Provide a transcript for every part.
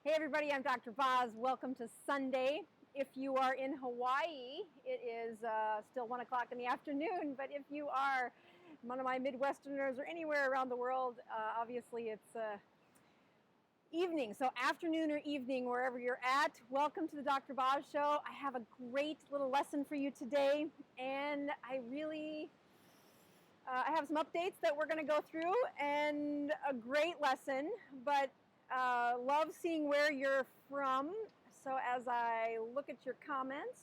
Hey everybody, I'm Dr. Boz. Welcome to Sunday. If you are in Hawaii, it is still 1 o'clock in the afternoon, but if you are one of my Midwesterners or anywhere around the world, obviously it's evening. So afternoon or evening, wherever you're at, welcome to the Dr. Boz Show. I have a great little lesson for you today, and I have some updates that we're going to go through and a great lesson, but love seeing where you're from. So as I look at your comments,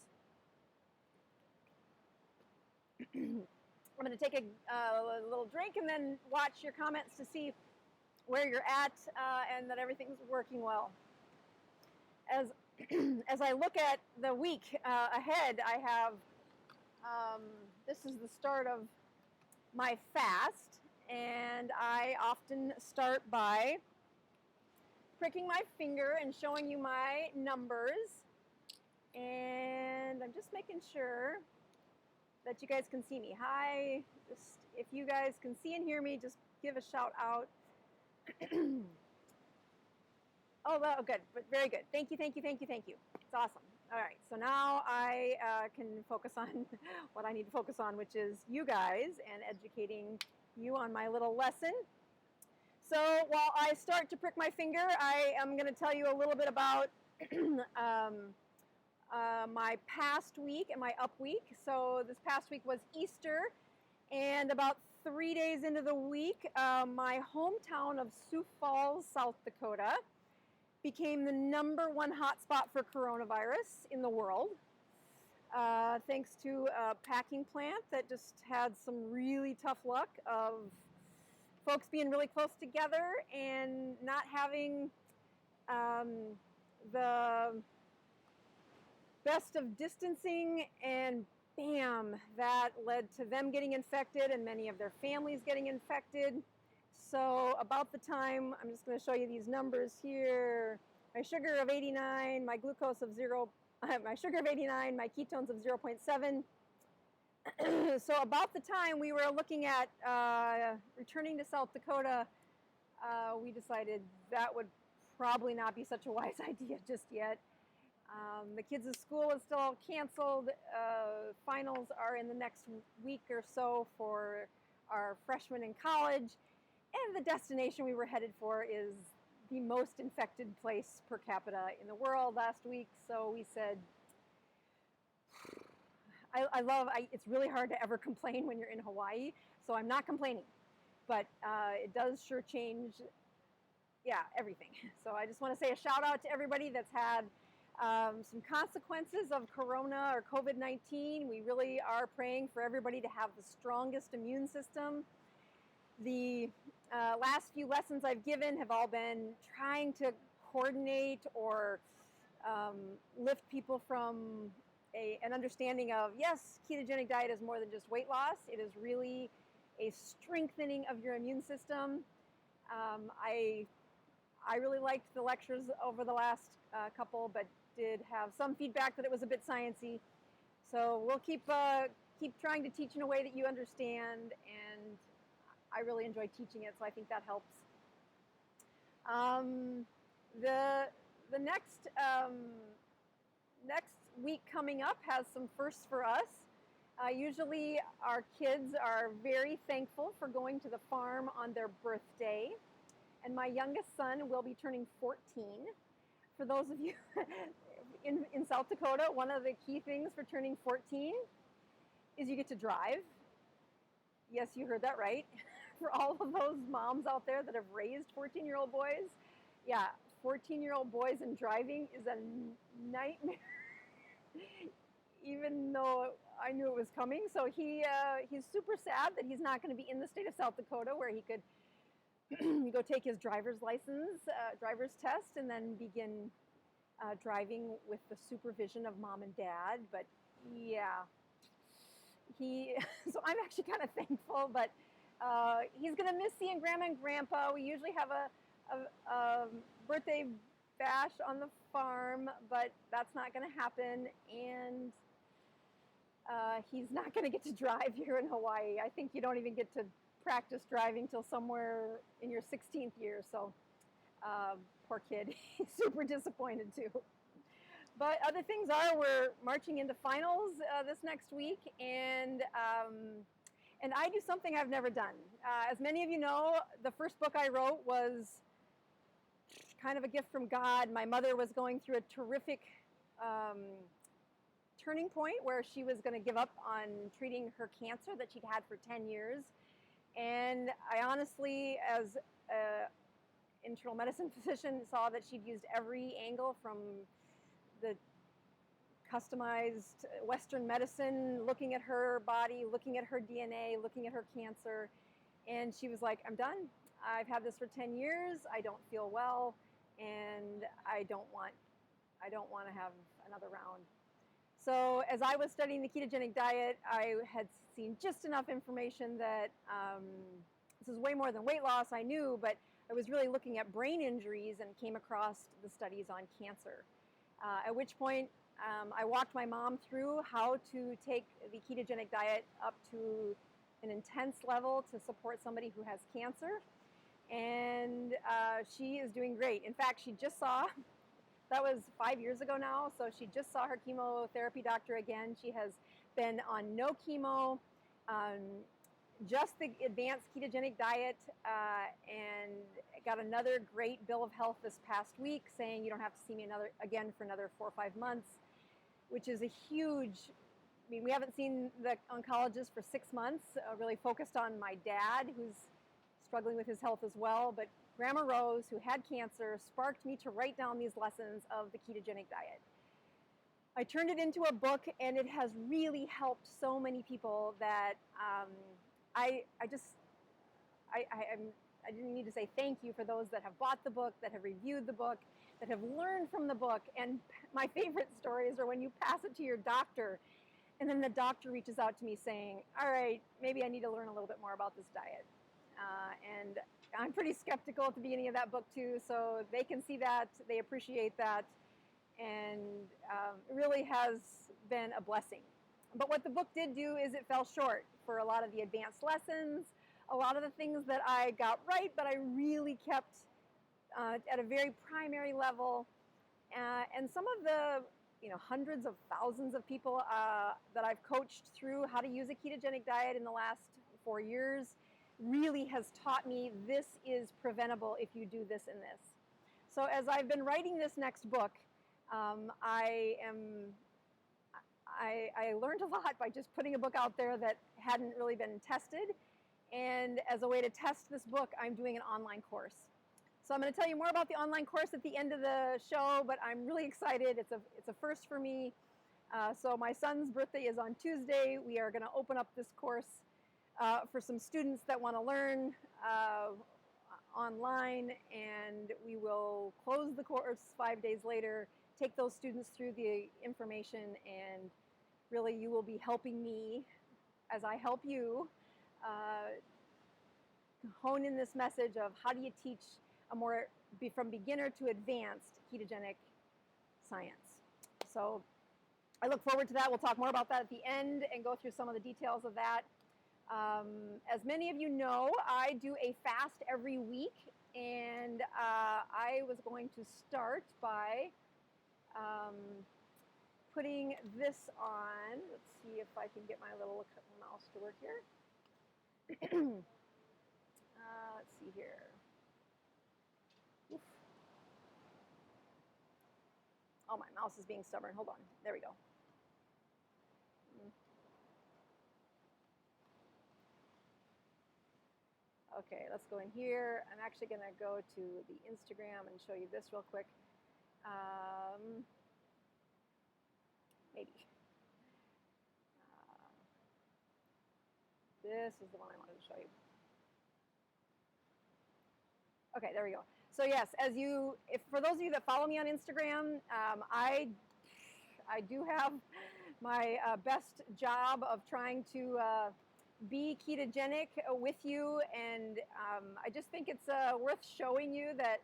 I'm going to take a little drink and then watch your comments to see where you're at and that everything's working well. As I look at the week ahead, I have, this is the start of my fast, and I often start by pricking my finger and showing you my numbers, and I'm just making sure that you guys can see me. Hi, just if you guys can see and hear me, just give a shout out. Oh, well, good, but very good. Thank you. It's awesome. All right, so now I can focus on what I need to focus on, which is you guys and educating you on my little lesson. So while I start to prick my finger, I am going to tell you a little bit about my past week and my up week. So this past week was Easter, and about 3 days into the week, my hometown of Sioux Falls, South Dakota, became the #1 hotspot for coronavirus in the world. Thanks to a packing plant that just had some really tough luck of folks being really close together and not having the best of distancing, and bam, that led to them getting infected and many of their families getting infected. So about the time, I'm just going to show you these numbers here. My sugar of 89, my glucose of 0, my sugar of 89, my ketones of 0.7. So about the time we were looking at returning to South Dakota, we decided that would probably not be such a wise idea just yet. The kids' school is still canceled. Finals are in the next week or so for our freshmen in college. And the destination we were headed for is the most infected place per capita in the world last week. So we said, it's really hard to ever complain when you're in Hawaii, so I'm not complaining, but it does sure change, everything. So I just want to say a shout out to everybody that's had some consequences of Corona or COVID-19. We really are praying for everybody to have the strongest immune system. The last few lessons I've given have all been trying to coordinate or lift people from an understanding of, yes, ketogenic diet is more than just weight loss. It is really a strengthening of your immune system. I really liked the lectures over the last couple, but did have some feedback that it was a bit sciencey. So we'll keep trying to teach in a way that you understand, and I really enjoy teaching it, so I think that helps. The next week coming up has some firsts for us. Usually our kids are very thankful for going to the farm on their birthday, and my youngest son will be turning 14. For those of you in South Dakota, one of the key things for turning 14 is you get to drive. Yes, you heard that right. For all of those moms out there that have raised 14-year-old boys, 14-year-old boys and driving is a nightmare. Even though I knew it was coming. So he's super sad that he's not going to be in the state of South Dakota where he could go take his driver's test, and then begin driving with the supervision of mom and dad. But so I'm actually kind of thankful, but he's going to miss seeing grandma and grandpa. We usually have a birthday bash on the farm, but that's not going to happen, and he's not going to get to drive here in Hawaii. I think you don't even get to practice driving till somewhere in your 16th year. So Poor kid, he's super disappointed too. But other things are, we're marching into finals this next week, and I do something I've never done. As many of you know, the first book I wrote was kind of a gift from God. My mother was going through a terrific turning point where she was going to give up on treating her cancer that she'd had for 10 years. And I honestly, as an internal medicine physician, saw that she'd used every angle from the customized Western medicine, looking at her body, looking at her DNA, looking at her cancer. And she was like, I'm done. I've had this for 10 years. I don't feel well. And I don't want to have another round. So as I was studying the ketogenic diet, I had seen just enough information that this is way more than weight loss, I knew, but I was really looking at brain injuries and came across the studies on cancer. At which point, I walked my mom through how to take the ketogenic diet up to an intense level to support somebody who has cancer. And she is doing great. In fact, she just saw, that was 5 years ago now, so she just saw her chemotherapy doctor again. She has been on no chemo, just the advanced ketogenic diet, and got another great bill of health this past week saying you don't have to see me again for another 4 or 5 months, which is a huge, I mean, we haven't seen the oncologist for 6 months, really focused on my dad, who's struggling with his health as well, but Grandma Rose, who had cancer, sparked me to write down these lessons of the ketogenic diet. I turned it into a book, and it has really helped so many people that I didn't need to say thank you for those that have bought the book, that have reviewed the book, that have learned from the book. And my favorite stories are when you pass it to your doctor, and then the doctor reaches out to me saying, all right, maybe I need to learn a little bit more about this diet. And I'm pretty skeptical at the beginning of that book too, so they can see that, they appreciate that, and it really has been a blessing. But what the book did do is it fell short for a lot of the advanced lessons, a lot of the things that I got right, but I really kept at a very primary level. And some of the hundreds of thousands of people that I've coached through how to use a ketogenic diet in the last 4 years really has taught me this is preventable if you do this and this. So as I've been writing this next book, I learned a lot by just putting a book out there that hadn't really been tested. And as a way to test this book, I'm doing an online course. So I'm going to tell you more about the online course at the end of the show, but I'm really excited. It's a first for me. So my son's birthday is on Tuesday. We are going to open up this course for some students that want to learn online, and we will close the course 5 days later, take those students through the information, and really you will be helping me as I help you hone in this message of how do you teach from beginner to advanced ketogenic science. So I look forward to that. We'll talk more about that at the end and go through some of the details of that. As many of you know, I do a fast every week, and I was going to start by putting this on. Let's see if I can get my little mouse to work here. Let's see here. Oof. Oh, my mouse is being stubborn. Hold on. There we go. Okay, let's go in here. I'm actually going to go to the Instagram and show you this real quick. Maybe. This is the one I wanted to show you. Okay, there we go. So yes, for those of you that follow me on Instagram, I do have my best job of trying to be ketogenic with you, and I just think it's worth showing you that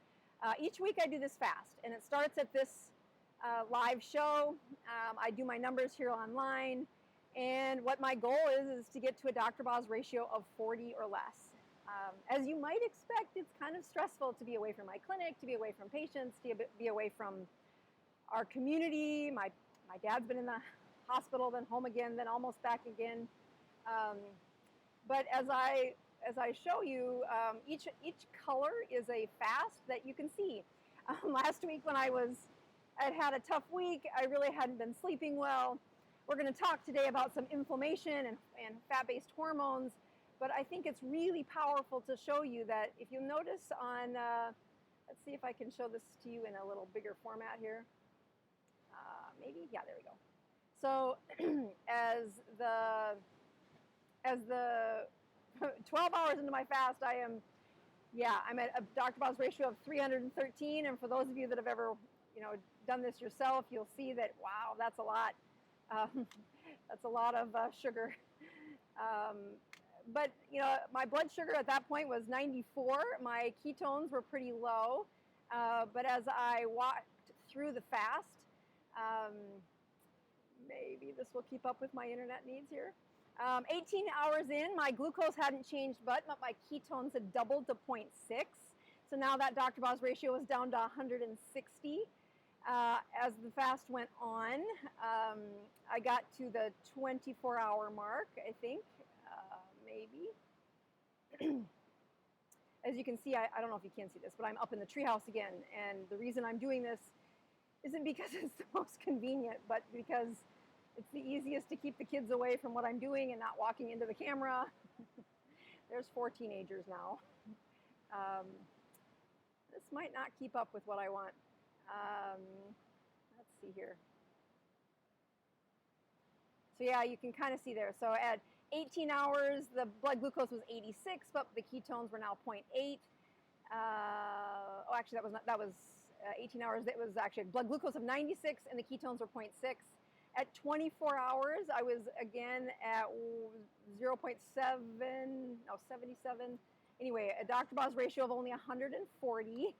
each week I do this fast, and it starts at this live show. I do my numbers here online, and what my goal is to get to a Dr. Boz ratio of 40 or less. As you might expect, it's kind of stressful to be away from my clinic, to be away from patients, to be away from our community. My dad's been in the hospital, then home again, then almost back again. But as I show you, each color is a fast that you can see. Last week when I'd had a tough week, I really hadn't been sleeping well. We're going to talk today about some inflammation and fat-based hormones, but I think it's really powerful to show you that if you notice on, let's see if I can show this to you in a little bigger format here. Maybe, yeah, there we go. So as the 12 hours into my fast, I'm at a Dr. Boz ratio of 313, and for those of you that have ever, done this yourself, you'll see that, wow, that's a lot. That's a lot of sugar. But, my blood sugar at that point was 94. My ketones were pretty low. But as I walked through the fast, maybe this will keep up with my internet needs here. 18 hours in, my glucose hadn't changed, but my ketones had doubled to 0.6. So now that Dr. Boz ratio was down to 160. As the fast went on, I got to the 24-hour mark, I think, maybe. As you can see, I don't know if you can see this, but I'm up in the treehouse again. And the reason I'm doing this isn't because it's the most convenient, but because it's the easiest to keep the kids away from what I'm doing and not walking into the camera. There's 4 teenagers now. This might not keep up with what I want. Let's see here. So yeah, you can kind of see there. So at 18 hours, the blood glucose was 86, but the ketones were now 0.8. Actually, that was 18 hours. It was actually blood glucose of 96, and the ketones were 0.6. At 24 hours, I was again at 77. Anyway, a Dr. Boz ratio of only 140.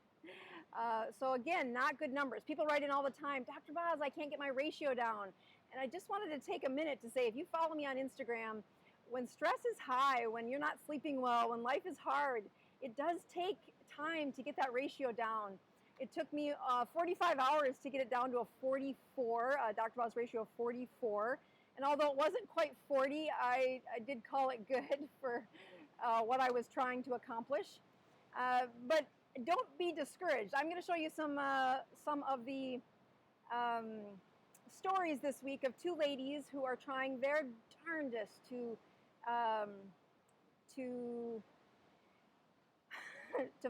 So again, not good numbers. People write in all the time, Dr. Boz, I can't get my ratio down. And I just wanted to take a minute to say, if you follow me on Instagram, when stress is high, when you're not sleeping well, when life is hard, it does take time to get that ratio down. It took me 45 hours to get it down to a 44, Dr. Boz ratio of 44. And although it wasn't quite 40, I did call it good for what I was trying to accomplish. But don't be discouraged. I'm going to show you some of the stories this week of 2 ladies who are trying their darndest to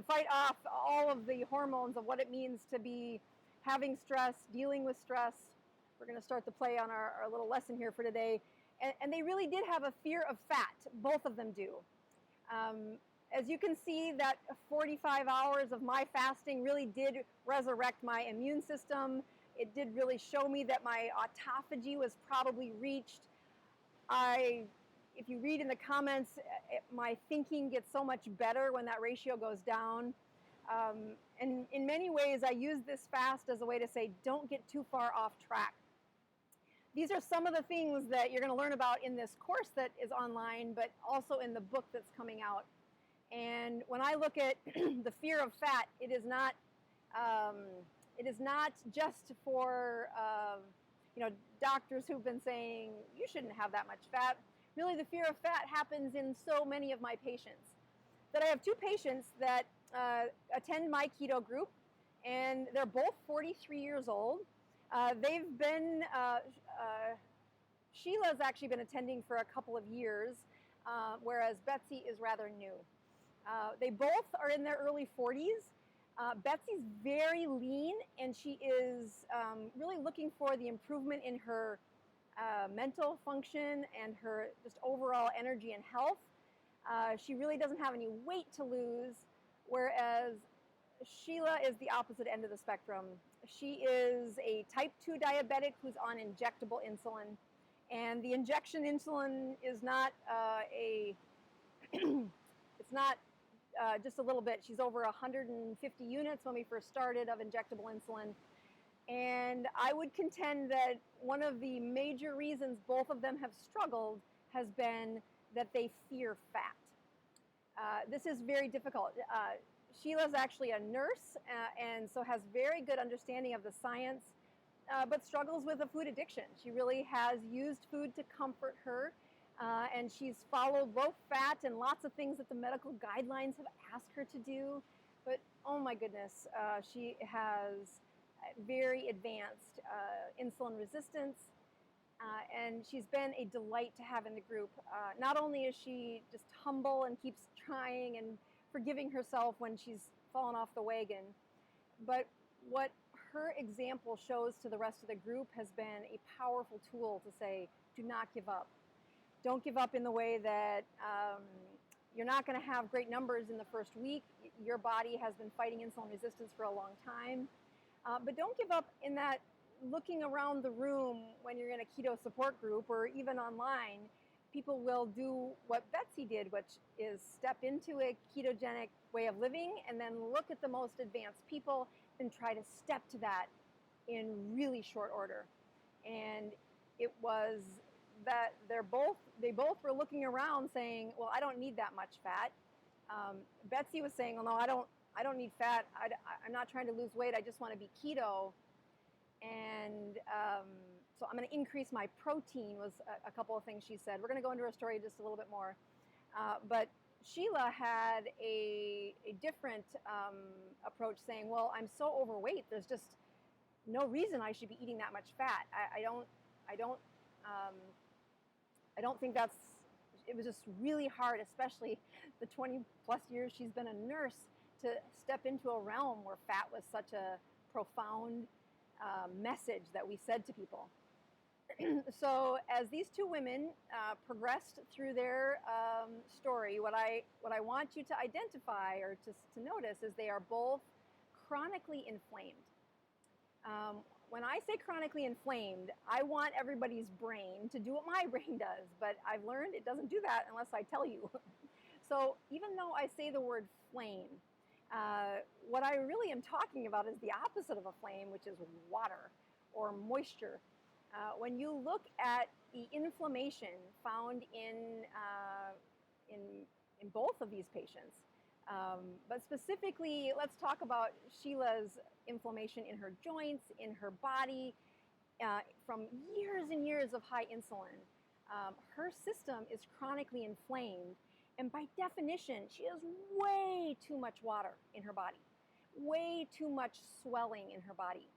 fight off all of the hormones of what it means to be having stress, dealing with stress. We're going to start the play on our little lesson here for today. And they really did have a fear of fat. Both of them do. As you can see, that 45 hours of my fasting really did resurrect my immune system. It did really show me that my autophagy was probably reached. If you read in the comments, my thinking gets so much better when that ratio goes down. And in many ways, I use this fast as a way to say, don't get too far off track. These are some of the things that you're going to learn about in this course that is online, but also in the book that's coming out. And when I look at the fear of fat, it is not just for doctors who've been saying you shouldn't have that much fat. Really, the fear of fat happens in so many of my patients. That I have 2 patients that attend my keto group, and they're both 43 years old. They've been, Sheila's actually been attending for a couple of years, whereas Betsy is rather new. They both are in their early 40s. Betsy's very lean, and she is really looking for the improvement in her mental function and her just overall energy and health. She really doesn't have any weight to lose, whereas Sheila is the opposite end of the spectrum. She is a type 2 diabetic who's on injectable insulin, and the injection insulin is not it's not just a little bit. She's over 150 units when we first started of injectable insulin. And I would contend that one of the major reasons both of them have struggled has been that they fear fat. This is very difficult. Sheila's actually a nurse and so has very good understanding of the science, but struggles with a food addiction. She really has used food to comfort her, and she's followed low fat and lots of things that the medical guidelines have asked her to do. But oh my goodness, she has very advanced insulin resistance, and she's been a delight to have in the group. Not only is she just humble and keeps trying and forgiving herself when she's fallen off the wagon, but what her example shows to the rest of the group has been a powerful tool to say, do not give up. Don't give up in the way that you're not going to have great numbers in the first week. Your body has been fighting insulin resistance for a long time. But don't give up in that looking around the room when you're in a keto support group or even online, people will do what Betsy did, which is step into a ketogenic way of living and then look at the most advanced people and try to step to that in really short order. And it was that they both were looking around saying, well, I don't need that much fat. Betsy was saying, well, no, I don't need fat. I'm not trying to lose weight. I just want to be keto. And so I'm going to increase my protein was a couple of things she said. We're going to go into her story just a little bit more. But Sheila had a different approach saying, well, I'm so overweight. There's just no reason I should be eating that much fat. I don't think that's, it was just really hard, especially the 20 plus years she's been a nurse, to step into a realm where fat was such a profound message that we said to people. So as these two women progressed through their story, what I want you to identify or to notice is they are both chronically inflamed. When I say chronically inflamed, I want everybody's brain to do what my brain does, but I've learned it doesn't do that unless I tell you. So even though I say the word flame, what I really am talking about is the opposite of a flame, which is water or moisture. When you look at the inflammation found in both of these patients, but specifically, let's talk about Sheila's inflammation in her joints, in her body, from years and years of high insulin. Her system is chronically inflamed, and by definition, she has way too much water in her body, way too much swelling in her body.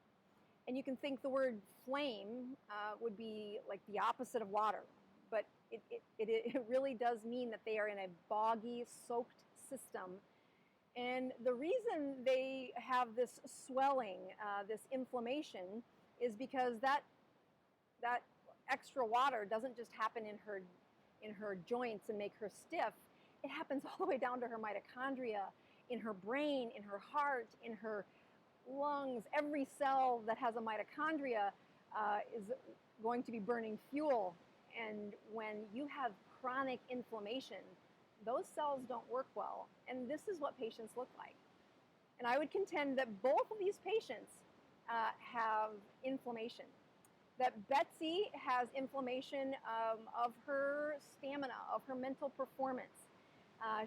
And you can think the word flame would be like the opposite of water, but it really does mean that they are in a boggy, soaked system. And the reason they have this swelling, this inflammation, is because that extra water doesn't just happen in her joints and make her stiff. It happens all the way down to her mitochondria, in her brain, in her heart, in her lungs. Every cell that has a mitochondria is going to be burning fuel. And when you have chronic inflammation, those cells don't work well. And this is what patients look like. And I would contend that both of these patients have inflammation. That Betsy has inflammation of her stamina, of her mental performance.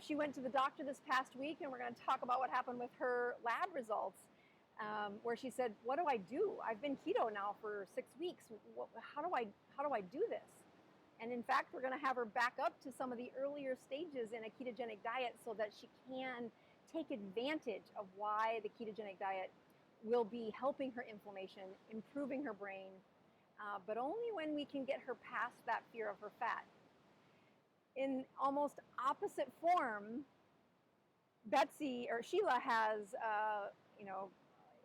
She went to the doctor this past week, and we're going to talk about what happened with her lab results, where she said, what do I do? I've been keto now for 6 weeks. How do I do this? And in fact, we're going to have her back up to some of the earlier stages in a ketogenic diet so that she can take advantage of why the ketogenic diet will be helping her inflammation, improving her brain, but only when we can get her past that fear of her fat. In almost opposite form, Betsy or Sheila has,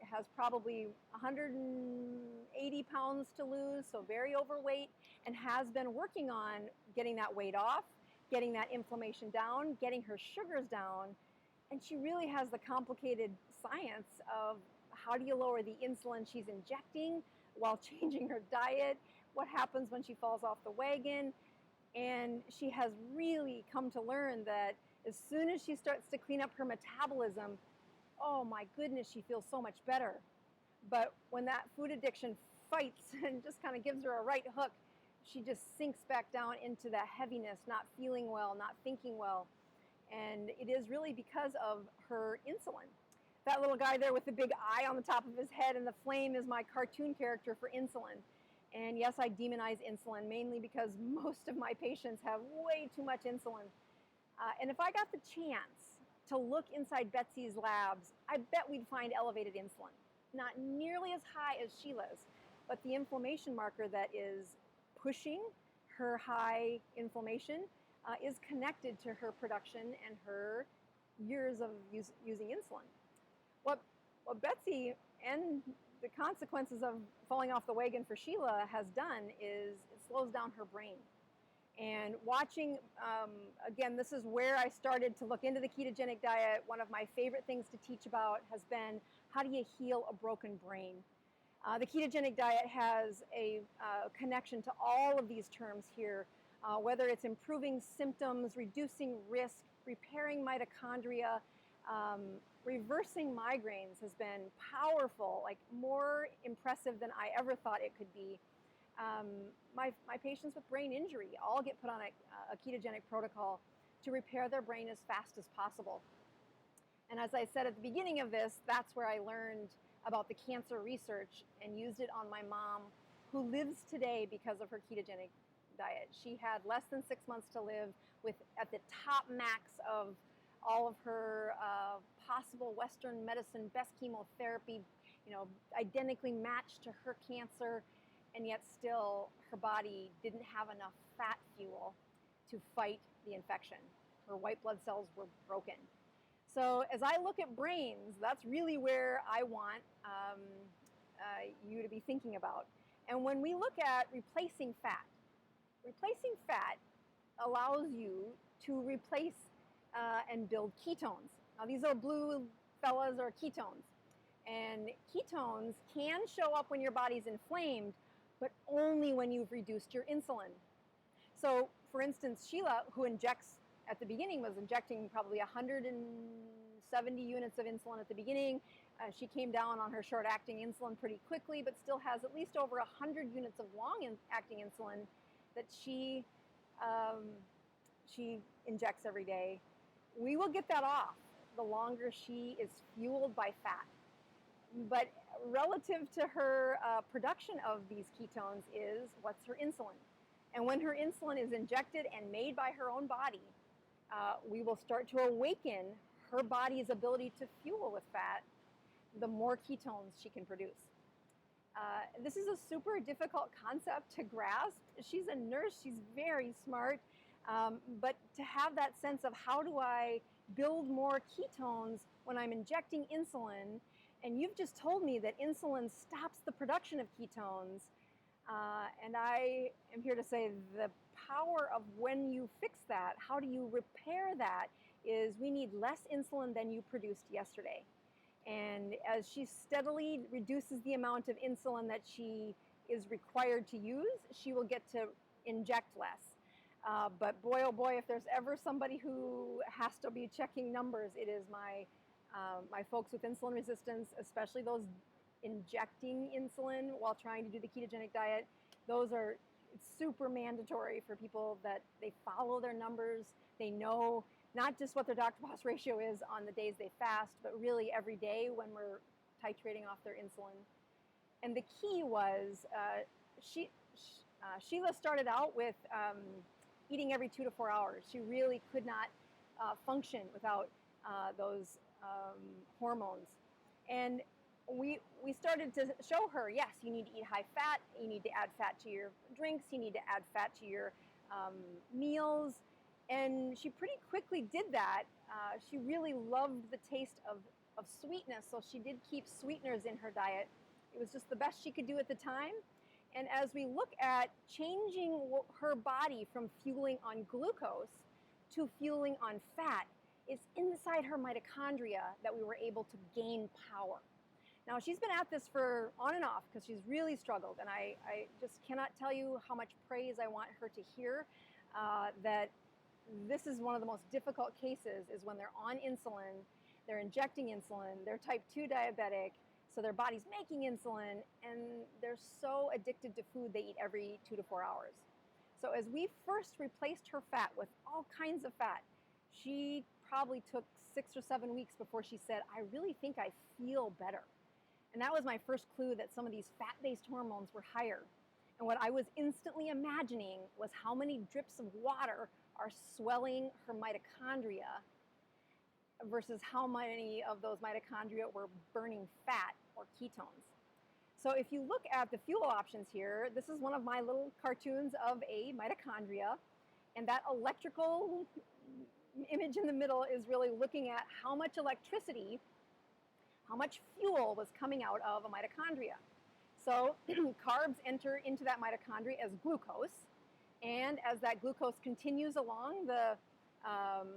has probably 180 pounds to lose, so very overweight, and has been working on getting that weight off, getting that inflammation down, getting her sugars down, and she really has the complicated science of how do you lower the insulin she's injecting while changing her diet, what happens when she falls off the wagon. And she has really come to learn that as soon as she starts to clean up her metabolism, oh my goodness, she feels so much better. But when that food addiction fights and just kind of gives her a right hook, she just sinks back down into that heaviness, not feeling well, not thinking well. And it is really because of her insulin. That little guy there with the big eye on the top of his head and the flame is my cartoon character for insulin. And yes, I demonize insulin mainly because most of my patients have way too much insulin. And if I got the chance to look inside Betsy's labs, I bet we'd find elevated insulin. Not nearly as high as Sheila's, but the inflammation marker that is pushing her high inflammation is connected to her production and her years of using insulin. What Betsy and the consequences of falling off the wagon for Sheila has done is it slows down her brain. And watching, again, this is where I started to look into the ketogenic diet. One of my favorite things to teach about has been how do you heal a broken brain? The ketogenic diet has a connection to all of these terms here, whether it's improving symptoms, reducing risk, repairing mitochondria, reversing migraines has been powerful, like more impressive than I ever thought it could be. My patients with brain injury all get put on a ketogenic protocol to repair their brain as fast as possible. And as I said at the beginning of this, that's where I learned about the cancer research and used it on my mom, who lives today because of her ketogenic diet. She had less than 6 months to live with at the top max of all of her possible Western medicine, best chemotherapy, identically matched to her cancer, and yet still her body didn't have enough fat fuel to fight the infection. Her white blood cells were broken. So as I look at brains, that's really where I want you to be thinking about. And when we look at replacing fat allows you to replace and build ketones. Now these are blue fellas or ketones. And ketones can show up when your body's inflamed, but only when you've reduced your insulin. So for instance, Sheila, who injects, at the beginning was injecting probably 170 units of insulin at the beginning. She came down on her short-acting insulin pretty quickly, but still has at least over 100 units of long-acting insulin that she injects every day. We will get that off the longer she is fueled by fat. But relative to her production of these ketones is what's her insulin. And when her insulin is injected and made by her own body, we will start to awaken her body's ability to fuel with fat, the more ketones she can produce. This is a super difficult concept to grasp. She's a nurse, she's very smart, but to have that sense of how do I build more ketones when I'm injecting insulin, and you've just told me that insulin stops the production of ketones, and I am here to say the power of when you fix that, how do you repair that, is we need less insulin than you produced yesterday. And as she steadily reduces the amount of insulin that she is required to use, she will get to inject less. But boy, oh boy, if there's ever somebody who has to be checking numbers, it is my folks with insulin resistance, especially those injecting insulin while trying to do the ketogenic diet. It's super mandatory for people that they follow their numbers. They know not just what their Dr. Boz ratio is on the days they fast, but really every day when we're titrating off their insulin. And the key was Sheila started out with eating every 2 to 4 hours. She really could not function without those hormones. And we started to show her, yes, you need to eat high fat, you need to add fat to your drinks, you need to add fat to your meals. And she pretty quickly did that. She really loved the taste of sweetness, so she did keep sweeteners in her diet. It was just the best she could do at the time. And as we look at changing her body from fueling on glucose to fueling on fat, it's inside her mitochondria that we were able to gain power. Now, she's been at this for on and off because she's really struggled, and I just cannot tell you how much praise I want her to hear, that this is one of the most difficult cases is when they're on insulin, they're injecting insulin, they're type 2 diabetic, so their body's making insulin, and they're so addicted to food they eat every 2 to 4 hours. So as we first replaced her fat with all kinds of fat, she probably took 6 or 7 weeks before she said, I really think I feel better. And that was my first clue that some of these fat-based hormones were higher. And what I was instantly imagining was how many drips of water are swelling her mitochondria versus how many of those mitochondria were burning fat or ketones. So if you look at the fuel options here, this is one of my little cartoons of a mitochondria, and that electrical image in the middle is really looking at how much electricity, how much fuel was coming out of a mitochondria. So carbs enter into that mitochondria as glucose, and as that glucose continues along the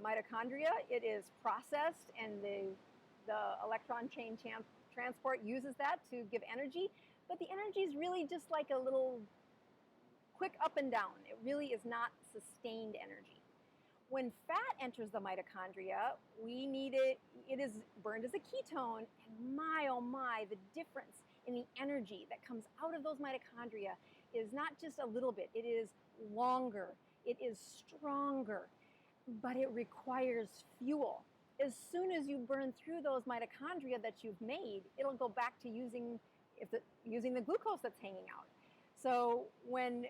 mitochondria, it is processed, and the electron chain transport uses that to give energy, but the energy is really just like a little quick up and down. It really is not sustained energy. When fat enters the mitochondria, it is burned as a ketone, and my oh my, the difference in the energy that comes out of those mitochondria is not just a little bit, it is longer, it is stronger, but it requires fuel. As soon as you burn through those mitochondria that you've made, it'll go back to using the glucose that's hanging out. So when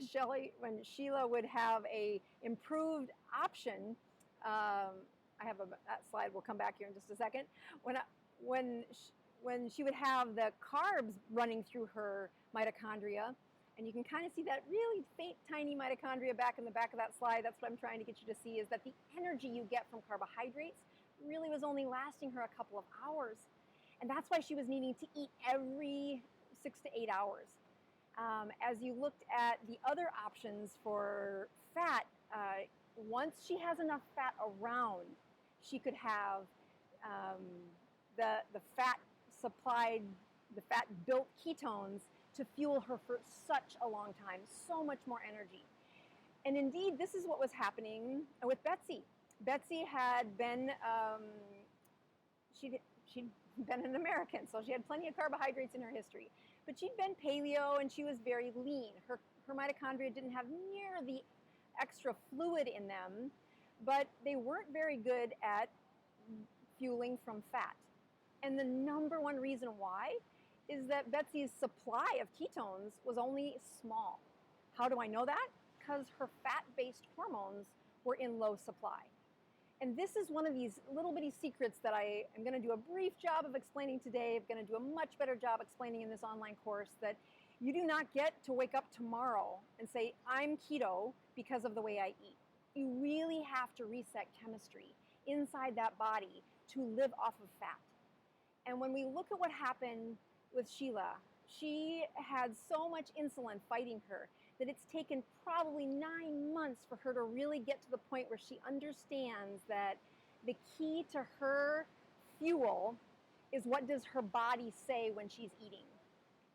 Sheila would have a improved option, I have that slide, we'll come back here in just a second. When she would have the carbs running through her mitochondria, and you can kind of see that really faint, tiny mitochondria back in the back of that slide. That's what I'm trying to get you to see, is that the energy you get from carbohydrates really was only lasting her a couple of hours. And that's why she was needing to eat every 6 to 8 hours. As you looked at the other options for fat, once she has enough fat around, she could have the fat-built ketones to fuel her for such a long time, so much more energy. And indeed, this is what was happening with Betsy. Betsy had been, she'd been an American, so she had plenty of carbohydrates in her history. But she'd been paleo, and she was very lean. Her mitochondria didn't have near the extra fluid in them, but they weren't very good at fueling from fat. And the number one reason why is that Betsy's supply of ketones was only small. How do I know that? Because her fat-based hormones were in low supply. And this is one of these little bitty secrets that I am going to do a brief job of explaining today. I'm going to do a much better job explaining in this online course, that you do not get to wake up tomorrow and say, I'm keto because of the way I eat. You really have to reset chemistry inside that body to live off of fat. And when we look at what happened with Sheila, she had so much insulin fighting her that it's taken probably 9 months for her to really get to the point where she understands that the key to her fuel is, what does her body say when she's eating?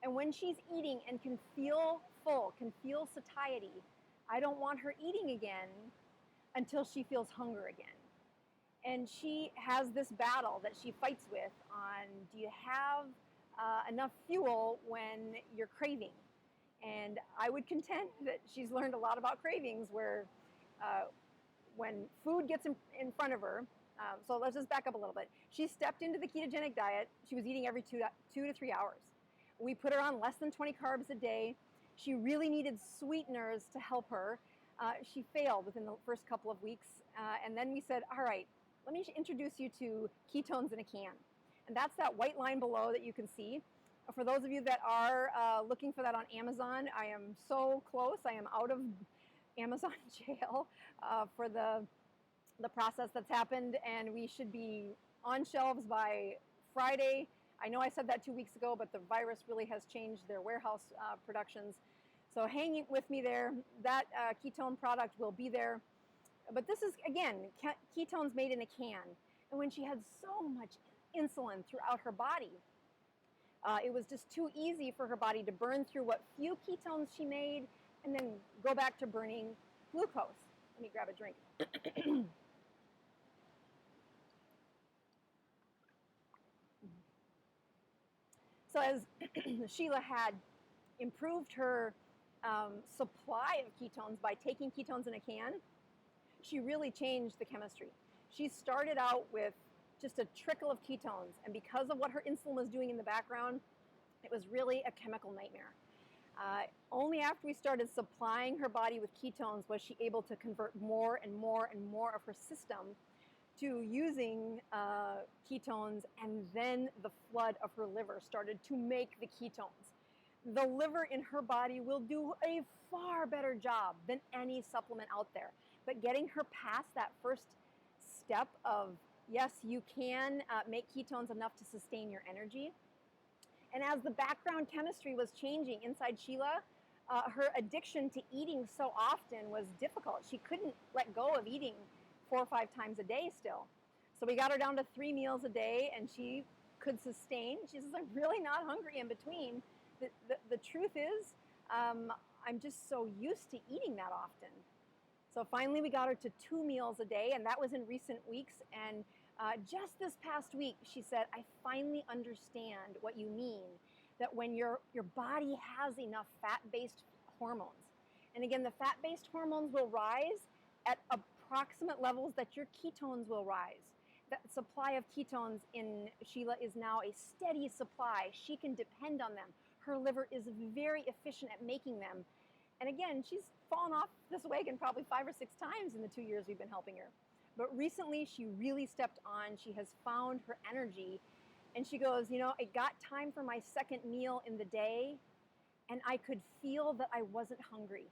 And when she's eating and can feel full, can feel satiety, I don't want her eating again until she feels hunger again. And she has this battle that she fights with on, do you have enough fuel when you're craving? And I would contend that she's learned a lot about cravings, where when food gets in front of her, so let's just back up a little bit. She stepped into the ketogenic diet. She was eating every 2 to 3 hours. We put her on less than 20 carbs a day. She really needed sweeteners to help her. She failed within the first couple of weeks. And then we said, all right, let me introduce you to ketones in a can. And that's that white line below that you can see. For those of you that are looking for that on Amazon, I am so close. I am out of Amazon jail for the process that's happened, and we should be on shelves by Friday. I know I said that 2 weeks ago, but the virus really has changed their warehouse productions. So hang with me there. That ketone product will be there. But this is, again, ketones made in a can. And when she had so much insulin throughout her body, it was just too easy for her body to burn through what few ketones she made and then go back to burning glucose. Let me grab a drink. So as Sheila had improved her supply of ketones by taking ketones in a can, she really changed the chemistry. She started out with just a trickle of ketones, and because of what her insulin was doing in the background, it was really a chemical nightmare. Only after we started supplying her body with ketones was she able to convert more and more and more of her system to using ketones, and then the flood of her liver started to make the ketones. The liver in her body will do a far better job than any supplement out there. But getting her past that first step of, yes, you can make ketones enough to sustain your energy. And as the background chemistry was changing inside Sheila, her addiction to eating so often was difficult. She couldn't let go of eating 4 or 5 times a day still. So we got her down to 3 meals a day, and she could sustain. She says, I'm really not hungry in between. The truth is, I'm just so used to eating that often. So finally we got her to 2 meals a day, and that was in recent weeks. And just this past week, she said, I finally understand what you mean, that when your body has enough fat-based hormones. And again, the fat-based hormones will rise at approximate levels that your ketones will rise. The supply of ketones in Sheila is now a steady supply. She can depend on them. Her liver is very efficient at making them. And again, she's fallen off this wagon probably 5 or 6 times in the 2 years we've been helping her. But recently she really stepped on. She has found her energy. And she goes, you know, it got time for my second meal in the day, and I could feel that I wasn't hungry.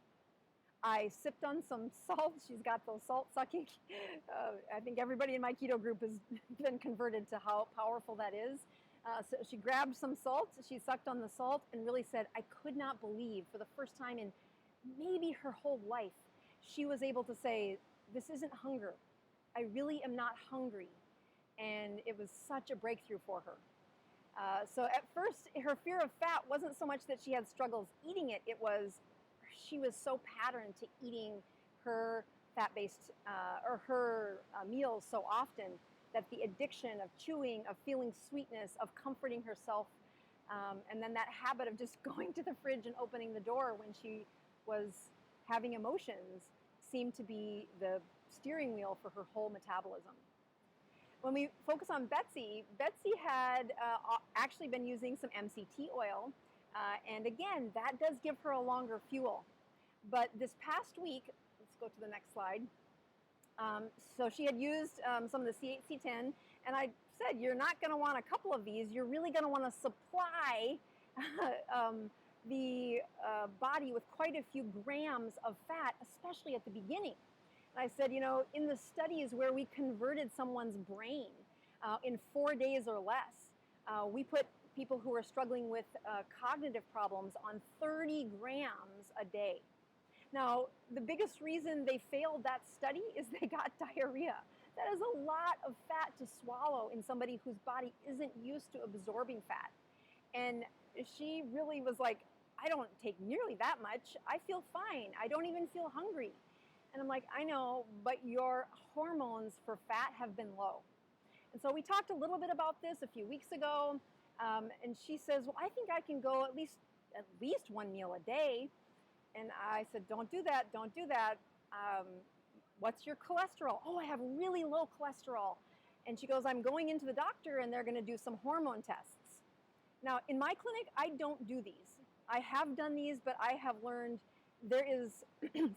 I sipped on some salt. She's got those salt sucking. I think everybody in my keto group has been converted to how powerful that is. So she grabbed some salt, she sucked on the salt, and really said, I could not believe, for the first time in maybe her whole life, she was able to say, this isn't hunger. I really am not hungry. And it was such a breakthrough for her. So at first, her fear of fat wasn't so much that she had struggles eating it, it was she was so patterned to eating her fat-based or her meals so often that the addiction of chewing, of feeling sweetness, of comforting herself, and then that habit of just going to the fridge and opening the door when she was having emotions seemed to be the steering wheel for her whole metabolism. When we focus on Betsy, Betsy had actually been using some MCT oil, and again, that does give her a longer fuel. But this past week, let's go to the next slide. So she had used some of the C8, C10, and I said, you're not going to want a couple of these. You're really going to want to supply the body with quite a few grams of fat, especially at the beginning. And I said, you know, in the studies where we converted someone's brain in 4 days or less, we put people who are struggling with cognitive problems on 30 grams a day. Now, the biggest reason they failed that study is they got diarrhea. That is a lot of fat to swallow in somebody whose body isn't used to absorbing fat. And she really was like, I don't take nearly that much. I feel fine. I don't even feel hungry. And I'm like, I know, but your hormones for fat have been low. And so we talked a little bit about this a few weeks ago. And she says, well, I think I can go at least 1 meal a day. And I said, don't do that, don't do that. What's your cholesterol? Oh, I have really low cholesterol. And she goes, I'm going into the doctor and they're going to do some hormone tests. Now, in my clinic, I don't do these. I have done these, but I have learned there is,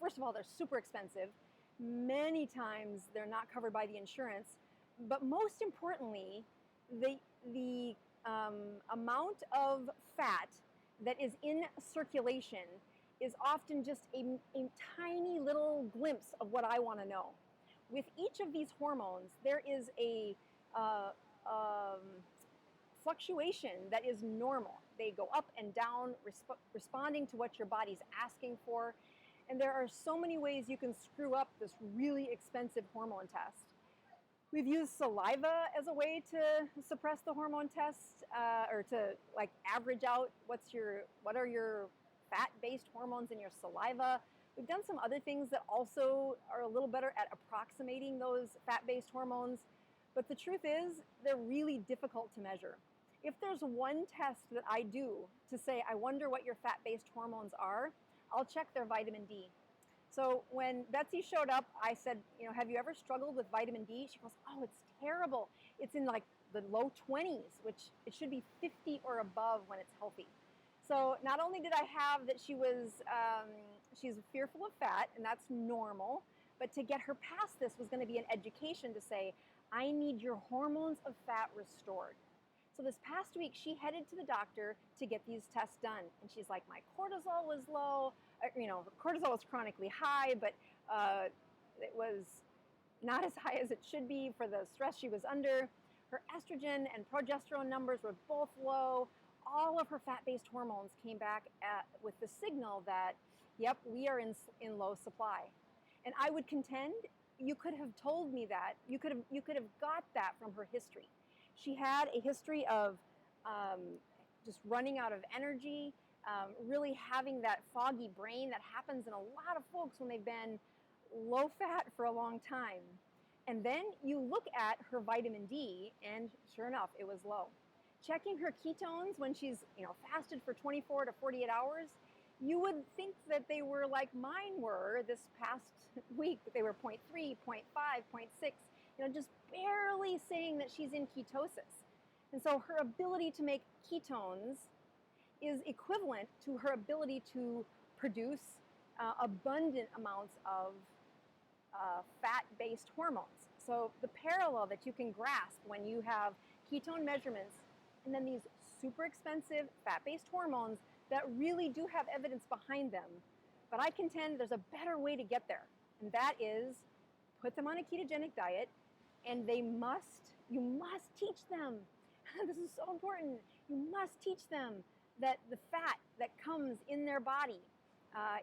first of all, they're super expensive. Many times they're not covered by the insurance. But most importantly, the amount of fat that is in circulation is often just a tiny little glimpse of what I want to know. With each of these hormones, there is a fluctuation that is normal. They go up and down, responding to what your body's asking for. And there are so many ways you can screw up this really expensive hormone test. We've used saliva as a way to suppress the hormone test, or to like average out what are your fat-based hormones in your saliva. We've done some other things that also are a little better at approximating those fat-based hormones. But the truth is, they're really difficult to measure. If there's one test that I do to say, I wonder what your fat-based hormones are, I'll check their vitamin D. So when Betsy showed up, I said, you know, have you ever struggled with vitamin D? She goes, oh, it's terrible. It's in like the low 20s, which it should be 50 or above when it's healthy. So not only did I have that she's fearful of fat, and that's normal, but to get her past this was going to be an education to say, I need your hormones of fat restored. So this past week, she headed to the doctor to get these tests done. And she's like, my cortisol was low. You know, her cortisol was chronically high, but it was not as high as it should be for the stress she was under. Her estrogen and progesterone numbers were both low. All of her fat-based hormones came back with the signal that, yep, we are in low supply. And I would contend you could have told me that. You could have got that from her history. She had a history of just running out of energy, really having that foggy brain that happens in a lot of folks when they've been low fat for a long time. And then you look at her vitamin D, and sure enough, it was low. Checking her ketones when she's, you know, fasted for 24 to 48 hours, you would think that they were like mine were this past week. They were 0.3, 0.5, 0.6, you know, just barely saying that she's in ketosis. And so her ability to make ketones is equivalent to her ability to produce abundant amounts of fat-based hormones. So the parallel that you can grasp when you have ketone measurements and then these super expensive fat-based hormones that really do have evidence behind them. But I contend there's a better way to get there, and that is put them on a ketogenic diet, and you must teach them. This is so important. You must teach them that the fat that comes in their body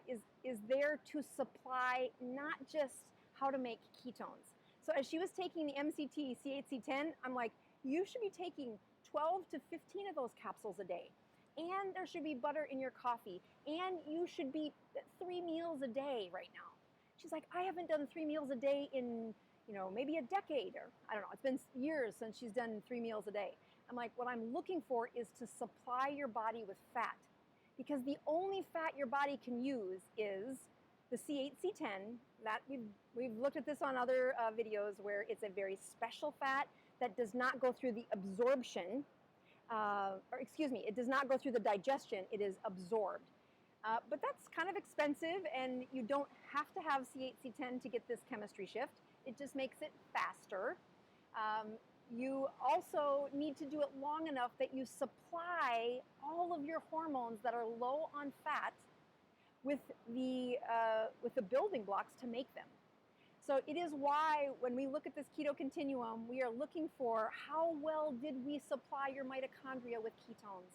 is there to supply not just how to make ketones. So as she was taking the MCT C8C10, I'm like, you should be taking 12 to 15 of those capsules a day. And there should be butter in your coffee. And you should be 3 meals a day right now. She's like, I haven't done 3 meals a day in, you know, maybe a decade, or I don't know. It's been years since she's done 3 meals a day. I'm like, what I'm looking for is to supply your body with fat, because the only fat your body can use is the C8C10. That we've looked at this on other videos where it's a very special fat that does not go through the absorption, it does not go through the digestion, it is absorbed. But that's kind of expensive, and you don't have to have C8C10 to get this chemistry shift. It just makes it faster. You also need to do it long enough that you supply all of your hormones that are low on fat with the building blocks to make them. So it is why when we look at this keto continuum, we are looking for how well did we supply your mitochondria with ketones.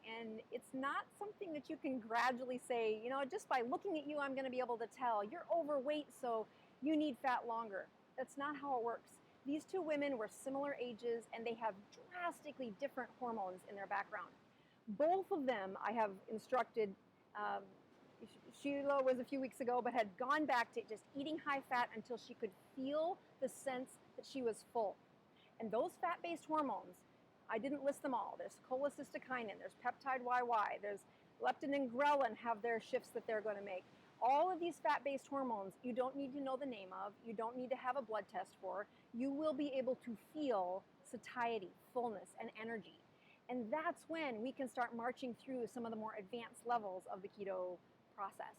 And it's not something that you can gradually say, you know, just by looking at you, I'm going to be able to tell you're overweight, so you need fat longer. That's not how it works. These two women were similar ages, and they have drastically different hormones in their background. Both of them I have instructed. Sheila was a few weeks ago, but had gone back to just eating high fat until she could feel the sense that she was full. And those fat-based hormones, I didn't list them all. There's cholecystokinin, there's peptide YY, there's leptin and ghrelin have their shifts that they're going to make. All of these fat-based hormones, you don't need to know the name of, you don't need to have a blood test for. You will be able to feel satiety, fullness, and energy. And that's when we can start marching through some of the more advanced levels of the keto process.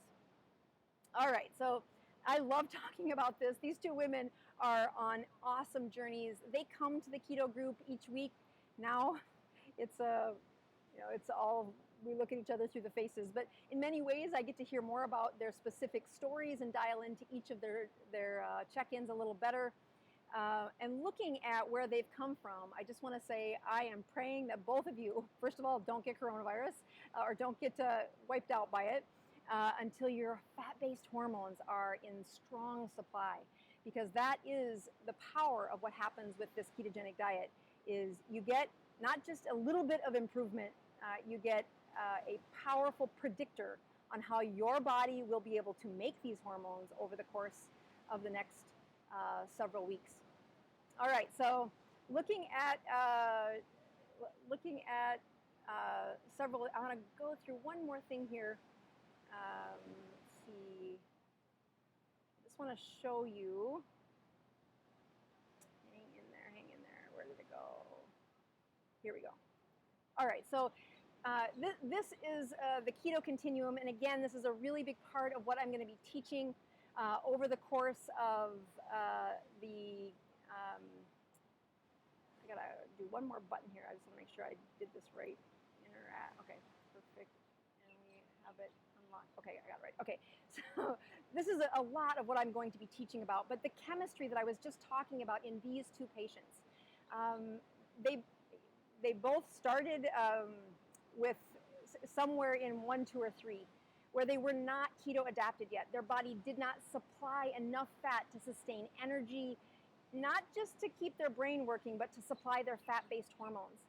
All right, so I love talking about this. These two women are on awesome journeys. They come to the keto group each week. Now it's all, we look at each other through the faces, but in many ways I get to hear more about their specific stories and dial into each of their check-ins a little better. And looking at where they've come from, I just want to say I am praying that both of you, first of all, don't get coronavirus or don't get wiped out by it until your fat-based hormones are in strong supply, because that is the power of what happens with this ketogenic diet. Is you get not just a little bit of improvement, you get a powerful predictor on how your body will be able to make these hormones over the course of the next several weeks. All right, so looking at several, I want to go through one more thing here. Let's see. just want to show you. Hang in there, hang in there. Where did it go? Here we go. All right, so this is the keto continuum, and again, this is a really big part of what I'm going to be teaching over the course of the. I gotta do one more button here. I just want to make sure I did this right. Interact. Okay, perfect. And we have it unlocked. Okay, I got it right. Okay, so this is a lot of what I'm going to be teaching about. But the chemistry that I was just talking about in these two patients, they both started with somewhere in 1, 2, or 3, where they were not keto adapted yet. Their body did not supply enough fat to sustain energy, not just to keep their brain working, but to supply their fat-based hormones.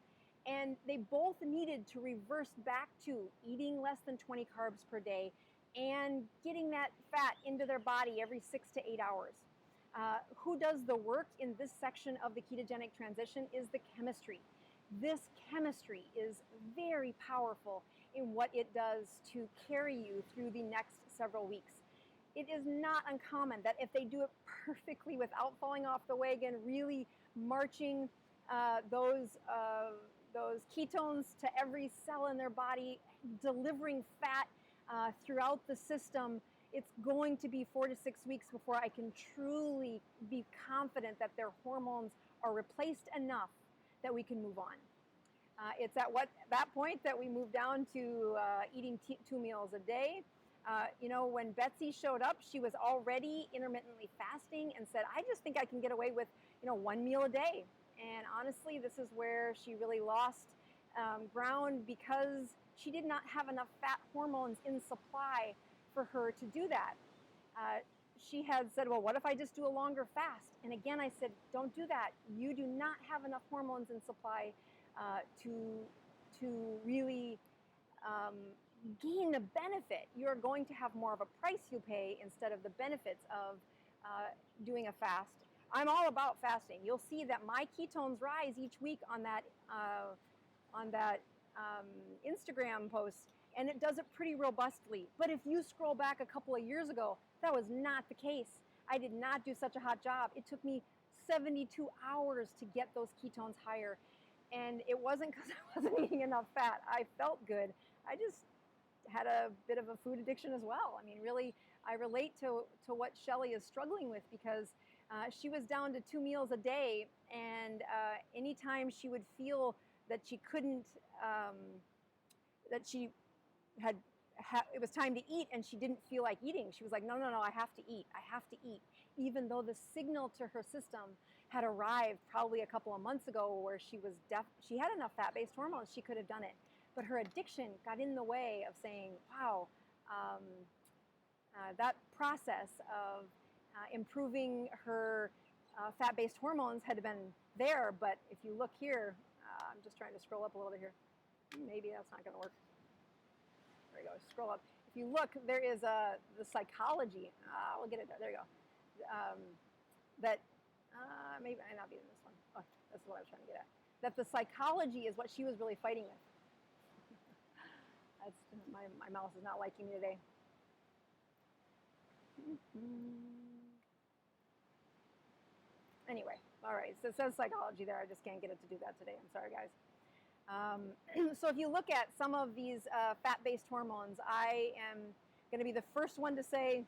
And they both needed to reverse back to eating less than 20 carbs per day and getting that fat into their body every 6 to 8 hours. Who does the work in this section of the ketogenic transition is the chemistry. This chemistry is very powerful in what it does to carry you through the next several weeks. It is not uncommon that if they do it perfectly without falling off the wagon, really marching those ketones to every cell in their body, delivering fat throughout the system, it's going to be 4 to 6 weeks before I can truly be confident that their hormones are replaced enough that we can move on. It's at that point that we move down to eating 2 meals a day. When Betsy showed up, she was already intermittently fasting and said, I just think I can get away with, 1 meal a day. And honestly, this is where she really lost ground, because she did not have enough fat hormones in supply for her to do that. She had said, well, what if I just do a longer fast? And again, I said, don't do that. You do not have enough hormones in supply to really gain the benefit. You're going to have more of a price you pay instead of the benefits of doing a fast. I'm all about fasting. You'll see that my ketones rise each week on that Instagram post, and it does it pretty robustly. But if you scroll back a couple of years ago, that was not the case. I did not do such a hot job. It took me 72 hours to get those ketones higher. And it wasn't because I wasn't eating enough fat. I felt good. I just had a bit of a food addiction as well. I mean, really, I relate to what Shelly is struggling with, because she was down to 2 meals a day, and anytime she would feel that she couldn't, that she had, it was time to eat and she didn't feel like eating, she was like, no, I have to eat. I have to eat. Even though the signal to her system had arrived probably a couple of months ago, where she was she had enough fat-based hormones, she could have done it. But her addiction got in the way of saying, wow, that process of improving her fat-based hormones had been there. But if you look here, I'm just trying to scroll up a little bit here. Maybe that's not going to work. There you go. Scroll up. If you look, there is the psychology. We'll get it there. There you go. That maybe I might not be in this one. Oh, that's what I was trying to get at. That the psychology is what she was really fighting with. That's my mouse is not liking me today. Anyway, all right. So it says psychology there. I just can't get it to do that today. I'm sorry, guys. So if you look at some of these fat-based hormones, I am going to be the first one to say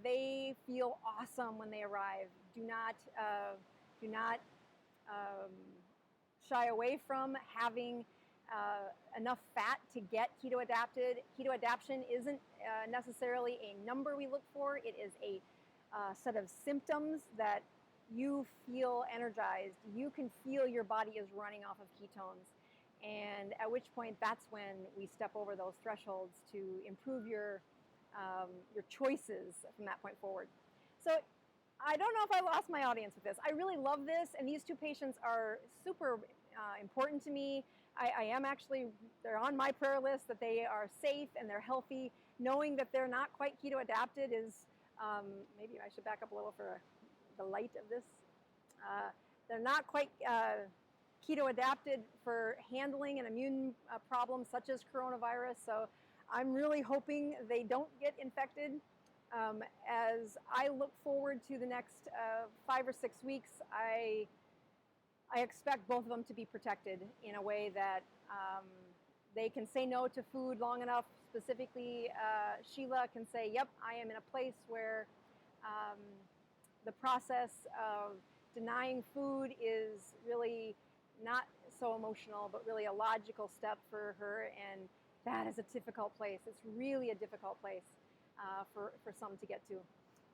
they feel awesome when they arrive. Do not shy away from having enough fat to get keto adapted. Keto adaptation isn't necessarily a number we look for. It is a set of symptoms that you feel energized. You can feel your body is running off of ketones. And at which point, that's when we step over those thresholds to improve your choices from that point forward. So I don't know if I lost my audience with this. I really love this, and these two patients are super important to me. I am actually, they're on my prayer list, that they are safe and they're healthy. Knowing that they're not quite keto adapted is, maybe I should back up a little for the light of this. They're not quite keto adapted for handling an immune problem such as coronavirus. So I'm really hoping they don't get infected. As I look forward to the next 5 or 6 weeks, I expect both of them to be protected in a way that they can say no to food long enough. Specifically, Sheila can say, yep, I am in a place where the process of denying food is really not so emotional, but really a logical step for her, and that is a difficult place. It's really a difficult place for some to get to.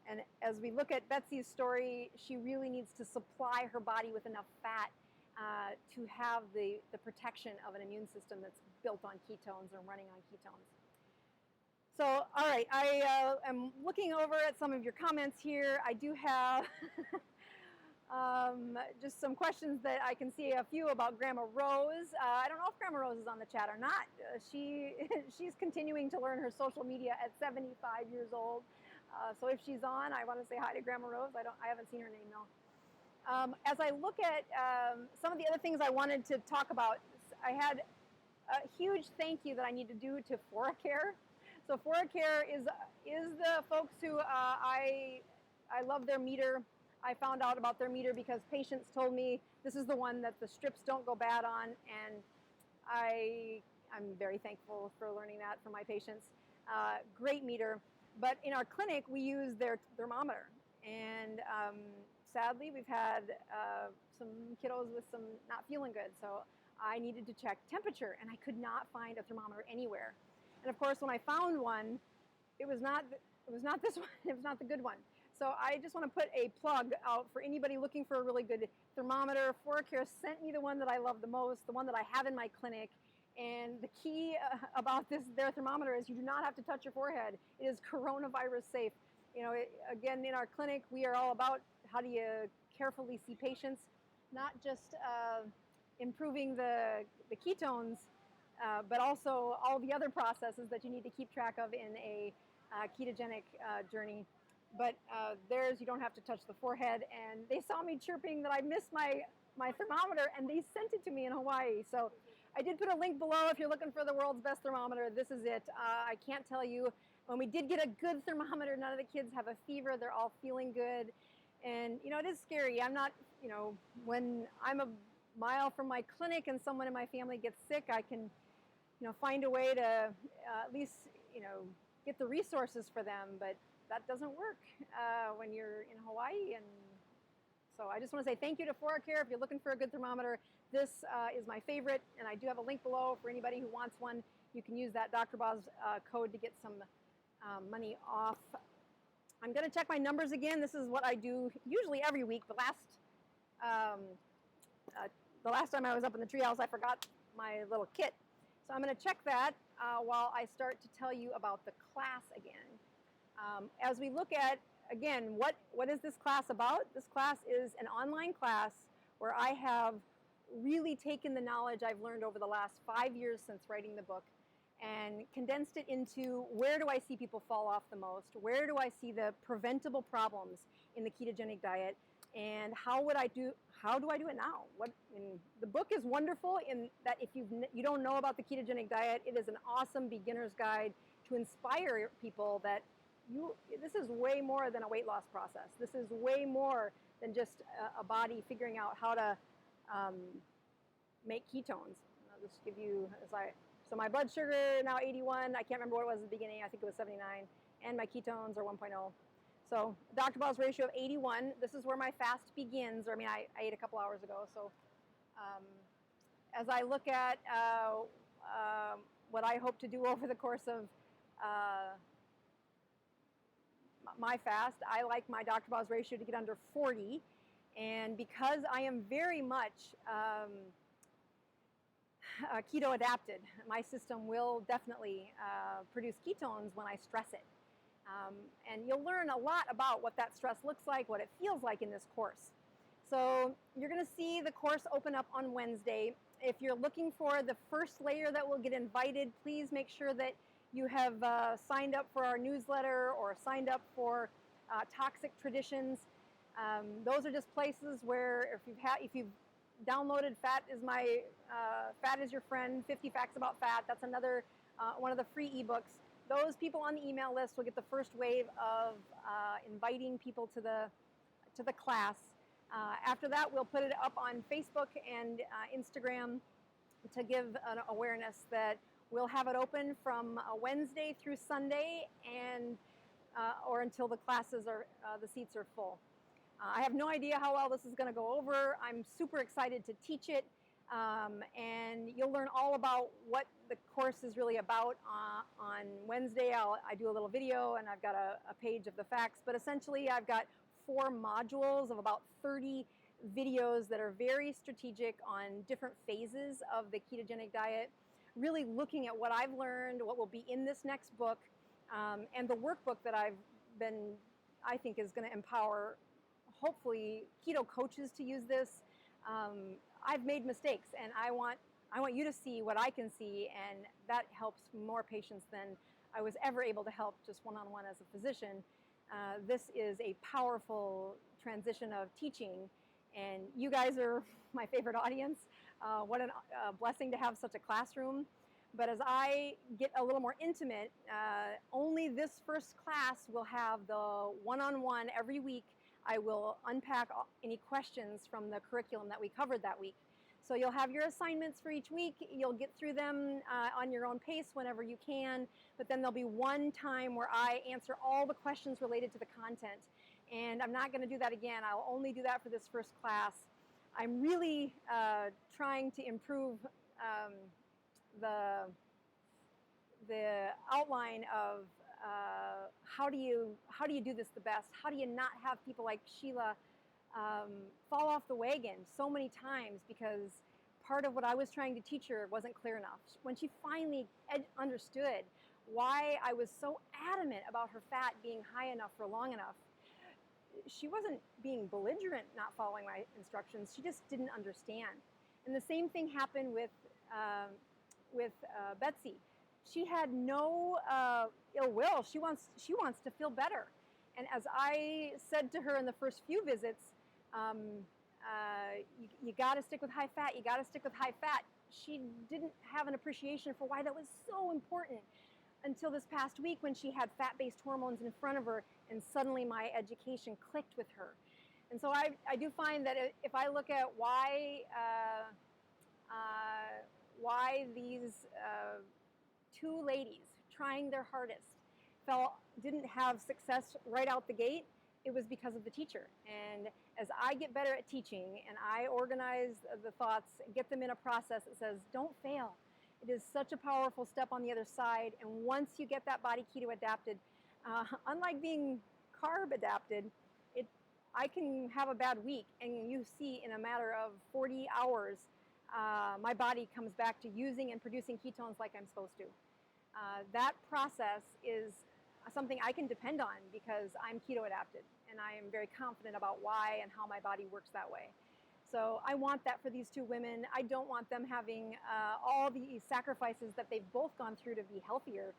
And as we look at Betsy's story, she really needs to supply her body with enough fat to have the protection of an immune system that's built on ketones and running on ketones. So, all right, I am looking over at some of your comments here. I do have just some questions that I can see a few about Grandma Rose. I don't know if Grandma Rose is on the chat or not. She's continuing to learn her social media at 75 years old. So if she's on, I want to say hi to Grandma Rose. I haven't seen her name though. As I look at some of the other things I wanted to talk about, I had a huge thank you that I need to do to ForaCare. So ForaCare is the folks who I love their meter. I found out about their meter because patients told me this is the one that the strips don't go bad on, and I'm very thankful for learning that from my patients. Great meter, but in our clinic we use their thermometer, and sadly we've had some kiddos with some not feeling good, so I needed to check temperature, and I could not find a thermometer anywhere. And of course, when I found one, it was not this one. It was not the good one. So I just want to put a plug out for anybody looking for a really good thermometer. ForaCare sent me the one that I love the most, the one that I have in my clinic. And the key about their thermometer is you do not have to touch your forehead. It is coronavirus safe. You know, again, in our clinic, we are all about how do you carefully see patients, not just improving the ketones, but also all the other processes that you need to keep track of in a ketogenic journey. But theirs, you don't have to touch the forehead. And they saw me chirping that I missed my thermometer, and they sent it to me in Hawaii. So I did put a link below if you're looking for the world's best thermometer. This is it. I can't tell you. When we did get a good thermometer, none of the kids have a fever. They're all feeling good. And, you know, it is scary. I'm not, you know, when I'm a mile from my clinic and someone in my family gets sick, I can, you know, find a way to at least, you know, get the resources for them. But that doesn't work when you're in Hawaii. And so I just want to say thank you to ForaCare. If you're looking for a good thermometer, this is my favorite, and I do have a link below for anybody who wants one. You can use that Dr. Boz code to get some money off. I'm going to check my numbers again. This is what I do usually every week. The last time I was up in the treehouse, I forgot my little kit. So I'm going to check that while I start to tell you about the class again. As we look at, again, what is this class about? This class is an online class where I have really taken the knowledge I've learned over the last 5 years since writing the book and condensed it into where do I see people fall off the most, where do I see the preventable problems in the ketogenic diet, and how do I do it now? The book is wonderful in that if you don't know about the ketogenic diet, it is an awesome beginner's guide to inspire people that this is way more than a weight loss process. This is way more than just a body figuring out how to make ketones. I'll just give you, so my blood sugar now 81. I can't remember what it was at the beginning. I think it was 79. And my ketones are 1.0. So Dr. Boz ratio of 81. This is where my fast begins. Or I mean, I ate a couple hours ago. So as I look at what I hope to do over the course of my fast, I like my Dr. Boz ratio to get under 40. And because I am very much keto adapted, my system will definitely produce ketones when I stress it. And you'll learn a lot about what that stress looks like, what it feels like in this course. So you're going to see the course open up on Wednesday. If you're looking for the first layer that will get invited, please make sure that you have signed up for our newsletter or signed up for Toxic Traditions. Those are just places where if you've downloaded Fat is Your Friend, 50 Facts About Fat, that's another one of the free ebooks. those people on the email list will get the first wave of inviting people to the class. After that, we'll put it up on Facebook and Instagram to give an awareness that we'll have it open from Wednesday through Sunday, and or until the classes are the seats are full. I have no idea how well this is going to go over. I'm super excited to teach it, and you'll learn all about what the course is really about. On Wednesday, I do a little video, and I've got a page of the facts, but essentially I've got 4 modules of about 30 videos that are very strategic on different phases of the ketogenic diet, really looking at what I've learned, what will be in this next book, and the workbook that I think is going to empower, hopefully, keto coaches to use this. I've made mistakes, and I want you to see what I can see, and that helps more patients than I was ever able to help just one-on-one as a physician. This is a powerful transition of teaching, and you guys are my favorite audience. What a blessing to have such a classroom. But as I get a little more intimate, only this first class will have the one-on-one every week. I will unpack any questions from the curriculum that we covered that week. So you'll have your assignments for each week. You'll get through them on your own pace whenever you can. But then there'll be one time where I answer all the questions related to the content. And I'm not going to do that again. I'll only do that for this first class. I'm really trying to improve the outline of how do you do this the best? How do you not have people like Sheila fall off the wagon so many times because part of what I was trying to teach her wasn't clear enough. When she finally understood why I was so adamant about her fat being high enough for long enough, she wasn't being belligerent not following my instructions. She just didn't understand. And the same thing happened with Betsy. She had no ill will. She wants to feel better. And as I said to her in the first few visits, you got to stick with high fat. You got to stick with high fat. She didn't have an appreciation for why that was so important until this past week when she had fat-based hormones in front of her, and suddenly my education clicked with her. And so I do find that if I look at why these 2 ladies trying their hardest didn't have success right out the gate, it was because of the teacher. And as I get better at teaching and I organize the thoughts, get them in a process that says, don't fail. It is such a powerful step on the other side. And once you get that body keto adapted, unlike being carb adapted, I can have a bad week, and you see in a matter of 40 hours, my body comes back to using and producing ketones like I'm supposed to. That process is something I can depend on because I'm keto adapted, and I am very confident about why and how my body works that way. So I want that for these 2 women. I don't want them having all the sacrifices that they've both gone through to be healthier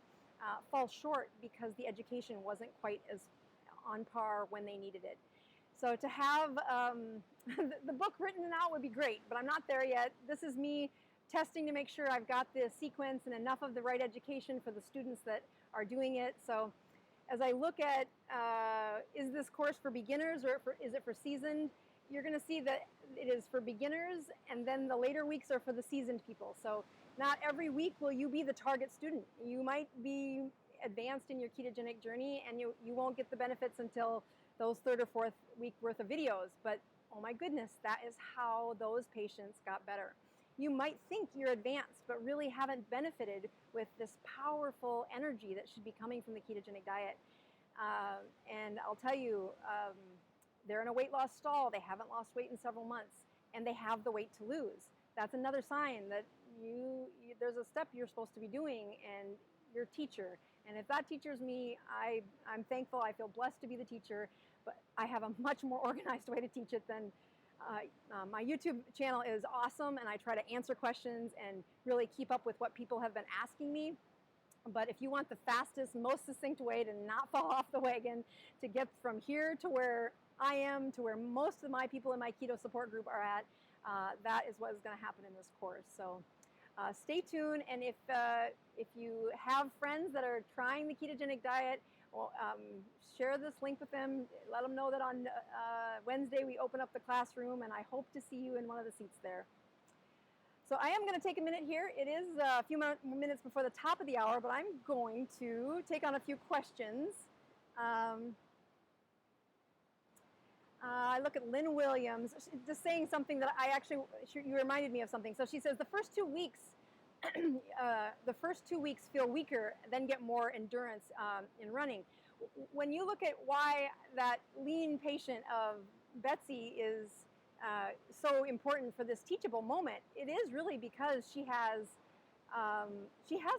fall short because the education wasn't quite as on par when they needed it. So to have the book written out would be great, but I'm not there yet. This is me testing to make sure I've got the sequence and enough of the right education for the students that are doing it. So as I look at, is this course for beginners or is it for seasoned? You're going to see that it is for beginners, and then the later weeks are for the seasoned people. So not every week will you be the target student. You might be advanced in your ketogenic journey, and you won't get the benefits until those 3rd or 4th week worth of videos. But oh my goodness, that is how those patients got better. You might think you're advanced, but really haven't benefited with this powerful energy that should be coming from the ketogenic diet. And I'll tell you, they're in a weight loss stall. They haven't lost weight in several months, and they have the weight to lose. That's another sign that there's a step you're supposed to be doing, and your teacher. And if that teacher's me, I'm thankful. I feel blessed to be the teacher, but I have a much more organized way to teach it than my YouTube channel is awesome, and I try to answer questions and really keep up with what people have been asking me. But if you want the fastest, most succinct way to not fall off the wagon, to get from here to where I am, to where most of my people in my keto support group are at, that is what is going to happen in this course. So stay tuned, and if you have friends that are trying the ketogenic diet, well, share this link with them. Let them know that on Wednesday we open up the classroom, and I hope to see you in one of the seats there. So I am going to take a minute here. It is a few minutes before the top of the hour, but I'm going to take on a few questions. I look at Lynn Williams, just saying something that you reminded me of something. So she says the first 2 weeks, feel weaker, then get more endurance in running. When you look at why that lean patient of Betsy is so important for this teachable moment, it is really because she has a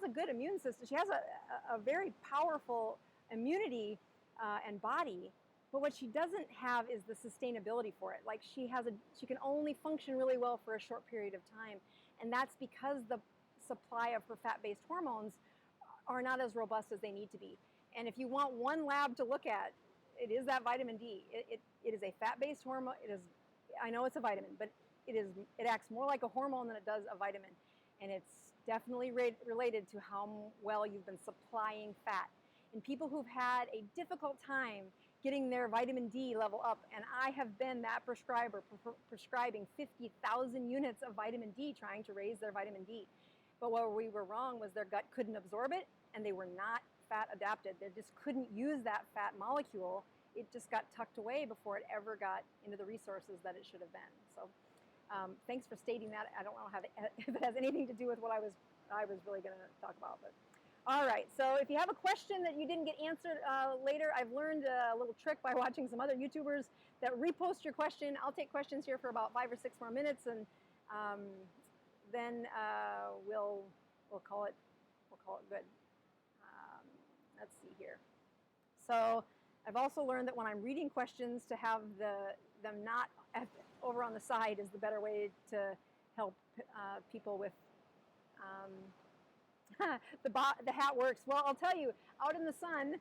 good immune system. She has a very powerful immunity and body. But what she doesn't have is the sustainability for it. Like she can only function really well for a short period of time. And that's because the supply of her fat-based hormones are not as robust as they need to be. And if you want one lab to look at, it is that vitamin D. It is a fat-based hormone. I know it's a vitamin, but it acts more like a hormone than it does a vitamin. And it's definitely related to how well you've been supplying fat. And people who've had a difficult time getting their vitamin D level up, and I have been that prescriber prescribing 50,000 units of vitamin D trying to raise their vitamin D. But where we were wrong was their gut couldn't absorb it, and they were not fat adapted. They just couldn't use that fat molecule. It just got tucked away before it ever got into the resources that it should have been. So thanks for stating that. I don't know if it has anything to do with what I was really going to talk about, but. All right, so if you have a question that you didn't get answered later, I've learned a little trick by watching some other YouTubers that repost your question. I'll take questions here for about 5 or 6 more minutes, and then we'll call it good. Let's see here. So I've also learned that when I'm reading questions, to have them not over on the side is the better way to help people with. The hat works. Well, I'll tell you, out in the sun,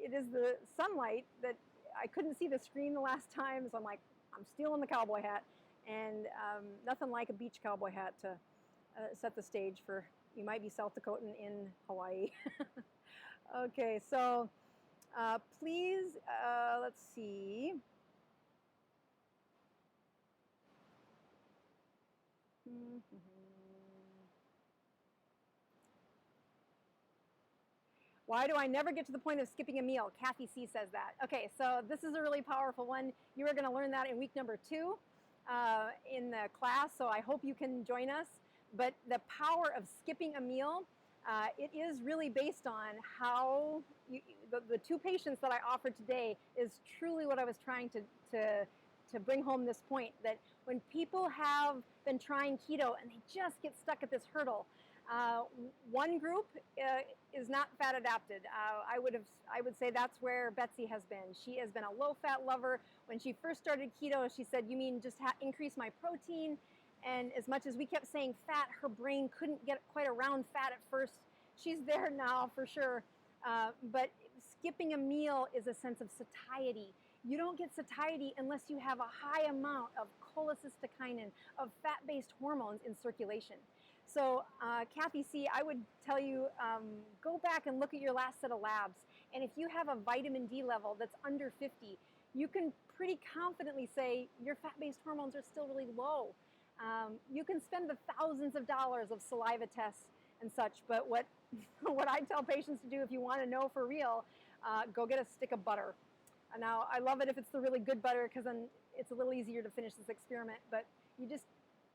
it is the sunlight that I couldn't see the screen the last time, so I'm stealing the cowboy hat, and nothing like a beach cowboy hat to set the stage for you might be South Dakotan in Hawaii. Okay, so please, let's see. Why do I never get to the point of skipping a meal? Kathy C says that. Okay, so this is a really powerful one. You are going to learn that in week number 2 in the class, so I hope you can join us. But the power of skipping a meal, it is really based on how the 2 patients that I offered today is truly what I was trying to bring home this point, that when people have been trying keto and they just get stuck at this hurdle, one group is not fat adapted. I would say that's where Betsy has been. She has been a low-fat lover. When she first started keto, she said, "You mean just increase my protein?" And as much as we kept saying fat, her brain couldn't get quite around fat at first. She's there now for sure. But skipping a meal is a sense of satiety. You don't get satiety unless you have a high amount of cholecystokinin, of fat-based hormones in circulation. So Kathy C., I would tell you, go back and look at your last set of labs. And if you have a vitamin D level that's under 50, you can pretty confidently say your fat-based hormones are still really low. You can spend the thousands of dollars of saliva tests and such, but what I tell patients to do if you want to know for real, go get a stick of butter. Now, I love it if it's the really good butter, because then it's a little easier to finish this experiment, but you just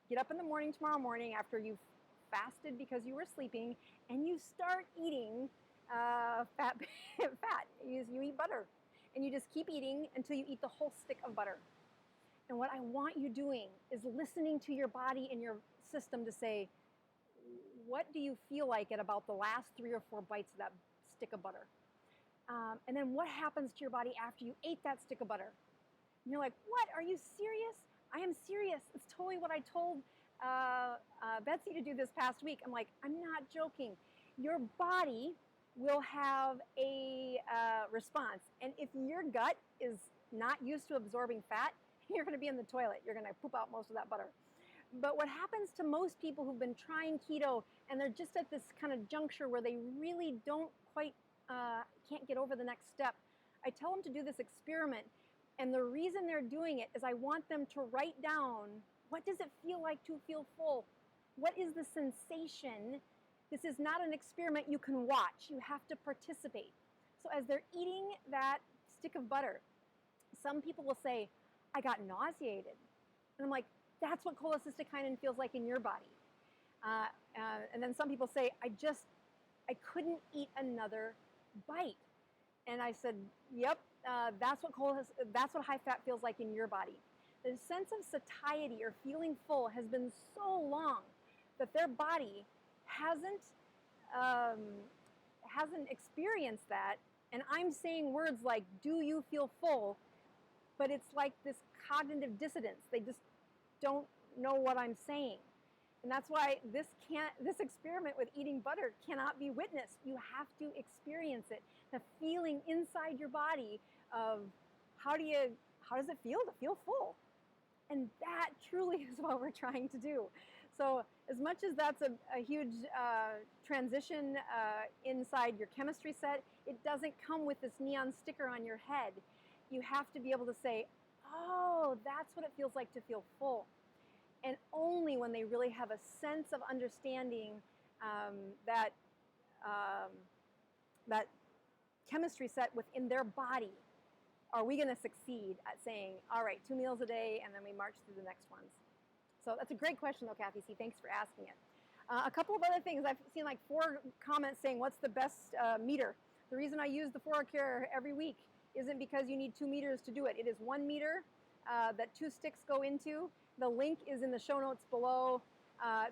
get up in the morning tomorrow morning after you've fasted because you were sleeping, and you start eating fat. You eat butter, and you just keep eating until you eat the whole stick of butter. And what I want you doing is listening to your body and your system to say, what do you feel like at about the last 3 or 4 bites of that stick of butter? And then what happens to your body after you ate that stick of butter? And you're like, what? Are you serious? I am serious. It's totally what I told Betsy to do this past week. I'm like, I'm not joking. Your body will have a response. And if your gut is not used to absorbing fat, you're going to be in the toilet. You're going to poop out most of that butter. But what happens to most people who've been trying keto and they're just at this kind of juncture where they really don't quite, can't get over the next step, I tell them to do this experiment. And the reason they're doing it is I want them to write down, what does it feel like to feel full? What is the sensation? This is not an experiment you can watch. You have to participate. So as they're eating that stick of butter, some people will say, I got nauseated. And I'm like, that's what cholecystokinin feels like in your body. And then some people say, I couldn't eat another bite. And I said, yep, that's what high fat feels like in your body. The sense of satiety or feeling full has been so long that their body hasn't experienced that. And I'm saying words like, do you feel full? But it's like this cognitive dissonance. They just don't know what I'm saying. And that's why this experiment with eating butter cannot be witnessed. You have to experience it. The feeling inside your body of how does it feel to feel full? And that truly is what we're trying to do. So as much as that's a huge transition inside your chemistry set, it doesn't come with this neon sticker on your head. You have to be able to say, oh, that's what it feels like to feel full. And only when they really have a sense of understanding that chemistry set within their body are we going to succeed at saying, all right, 2 meals a day, and then we march through the next ones. So that's a great question, though, Kathy C. Thanks for asking it. A couple of other things. I've seen like 4 comments saying, what's the best meter? The reason I use the 4-care every week isn't because you need 2 meters to do it. It is 1 meter that 2 sticks go into. The link is in the show notes below.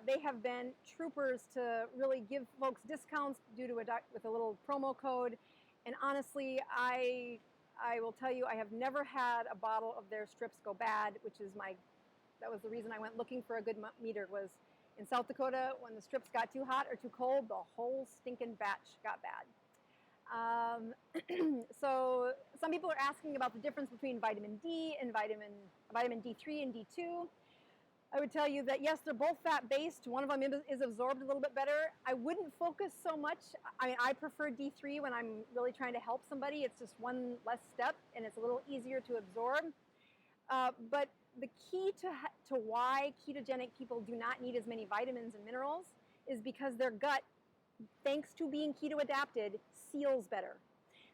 They have been troopers to really give folks discounts with a little promo code. And honestly, I will tell you, I have never had a bottle of their strips go bad, that was the reason I went looking for a good meter. Was in South Dakota, when the strips got too hot or too cold, the whole stinking batch got bad. So some people are asking about the difference between vitamin D and vitamin D3 and D2. I would tell you that yes, they're both fat-based. One of them is absorbed a little bit better. I wouldn't focus so much. I mean, I prefer D3 when I'm really trying to help somebody. It's just one less step, and it's a little easier to absorb. But the key to why ketogenic people do not need as many vitamins and minerals is because their gut, thanks to being keto adapted, seals better.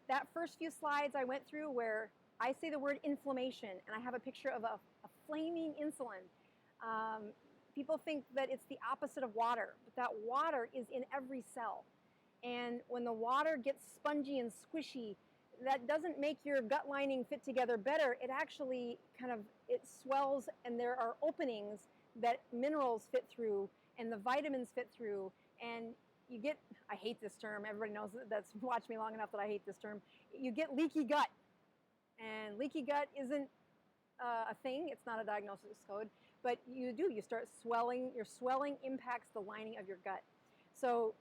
That first few slides I went through where I say the word inflammation, and I have a picture of a flaming insulin. People think that it's the opposite of water, but that water is in every cell. And when the water gets spongy and squishy, that doesn't make your gut lining fit together better. It actually it swells, and there are openings that minerals fit through and the vitamins fit through, and you get, I hate this term, everybody knows that's watched me long enough that I hate this term, you get leaky gut. And leaky gut isn't a thing, it's not a diagnosis code, but you start swelling. Your swelling impacts the lining of your gut. So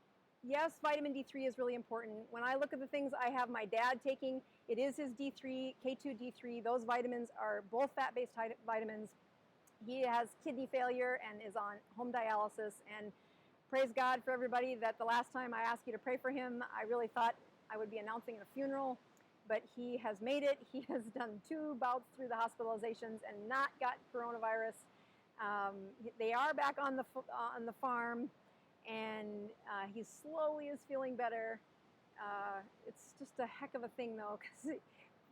yes, vitamin D3 is really important. When I look at the things I have my dad taking, it is his D3, K2 D3. Those vitamins are both fat-based vitamins. He has kidney failure and is on home dialysis. And praise God for everybody that the last time I asked you to pray for him, I really thought I would be announcing a funeral. But he has made it. He has done 2 bouts through the hospitalizations and not got coronavirus. They are back on the farm, and he slowly is feeling better. It's just a heck of a thing, though, because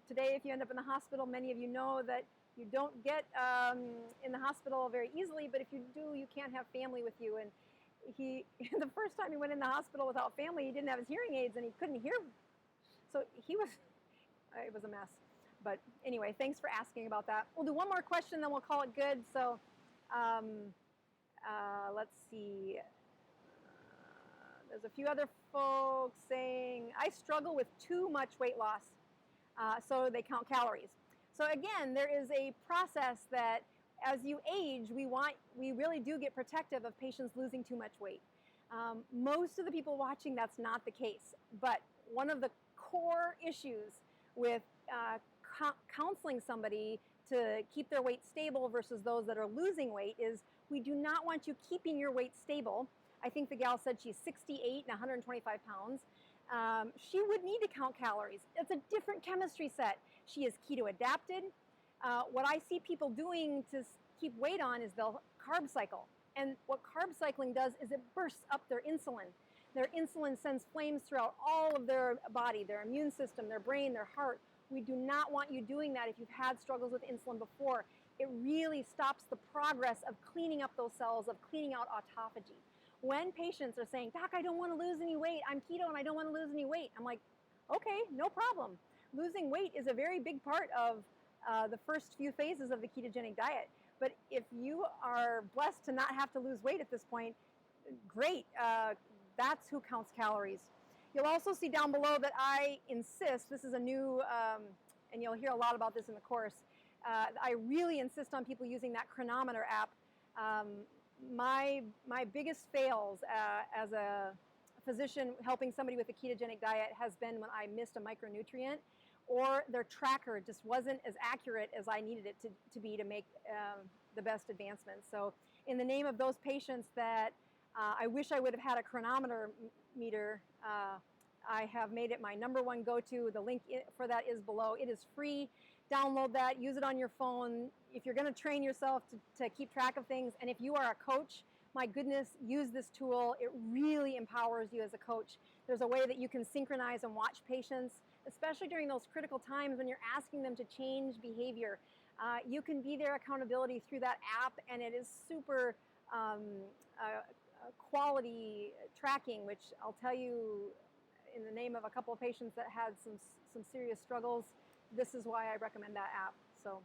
today, if you end up in the hospital, many of you know that you don't get in the hospital very easily, but if you do, you can't have family with you. And the first time he went in the hospital without family, he didn't have his hearing aids, and he couldn't hear. So it was a mess. But anyway, thanks for asking about that. We'll do one more question, then we'll call it good. So let's see. There's a few other folks saying, I struggle with too much weight loss, so they count calories. So again, there is a process that as you age, we really do get protective of patients losing too much weight. Most of the people watching, that's not the case. But one of the core issues with counseling somebody to keep their weight stable versus those that are losing weight is We do not want you keeping your weight stable. I think the gal said she's 68 and 125 pounds. She would need to count calories. It's a different chemistry set. She is keto adapted. What I see people doing to keep weight on is they'll carb cycle. And what carb cycling does is it bursts up their insulin. Their insulin sends flames throughout all of their body, their immune system, their brain, their heart. We do not want you doing that if you've had struggles with insulin before. It really stops the progress of cleaning up those cells, of cleaning out autophagy. When patients are saying, Doc, I don't want to lose any weight, I'm keto and I don't want to lose any weight, I'm like, okay, no problem. Losing weight is a very big part of the first few phases of the ketogenic diet. But if you are blessed to not have to lose weight at this point, great. That's who counts calories. You'll also see down below that I insist, this is a new, and you'll hear a lot about this in the course, I really insist on people using that chronometer app. My biggest fails as a physician helping somebody with a ketogenic diet has been when I missed a micronutrient, or their tracker just wasn't as accurate as I needed it to be to make the best advancements. So in the name of those patients that I wish I would have had a chronometer meter, I have made it my #1 go-to. The link for that is below. It is free. Download that, use it on your phone. If you're going to train yourself to keep track of things, and if you are a coach, my goodness, use this tool. It really empowers you as a coach. There's a way that you can synchronize and watch patients, especially during those critical times when you're asking them to change behavior. You can be their accountability through that app, and it is super quality tracking, which I'll tell you in the name of a couple of patients that had some serious struggles. This is why I recommend that app. So,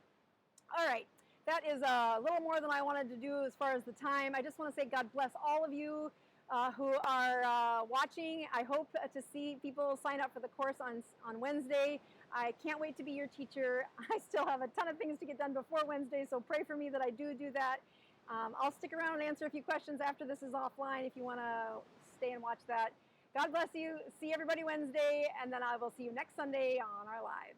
all right, that is a little more than I wanted to do as far as the time. I just want to say God bless all of you who are watching. I hope to see people sign up for the course on Wednesday. I can't wait to be your teacher. I still have a ton of things to get done before Wednesday, so pray for me that I do that. I'll stick around and answer a few questions after this is offline if you want to stay and watch that. God bless you. See everybody Wednesday, and then I will see you next Sunday on our live.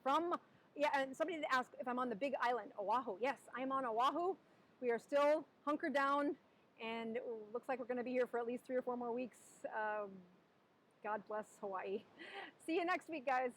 And somebody did ask if I'm on the big island, Oahu. Yes, I'm on Oahu. We are still hunkered down, and it looks like we're going to be here for at least 3 or 4 more weeks. God bless Hawaii. See you next week, guys.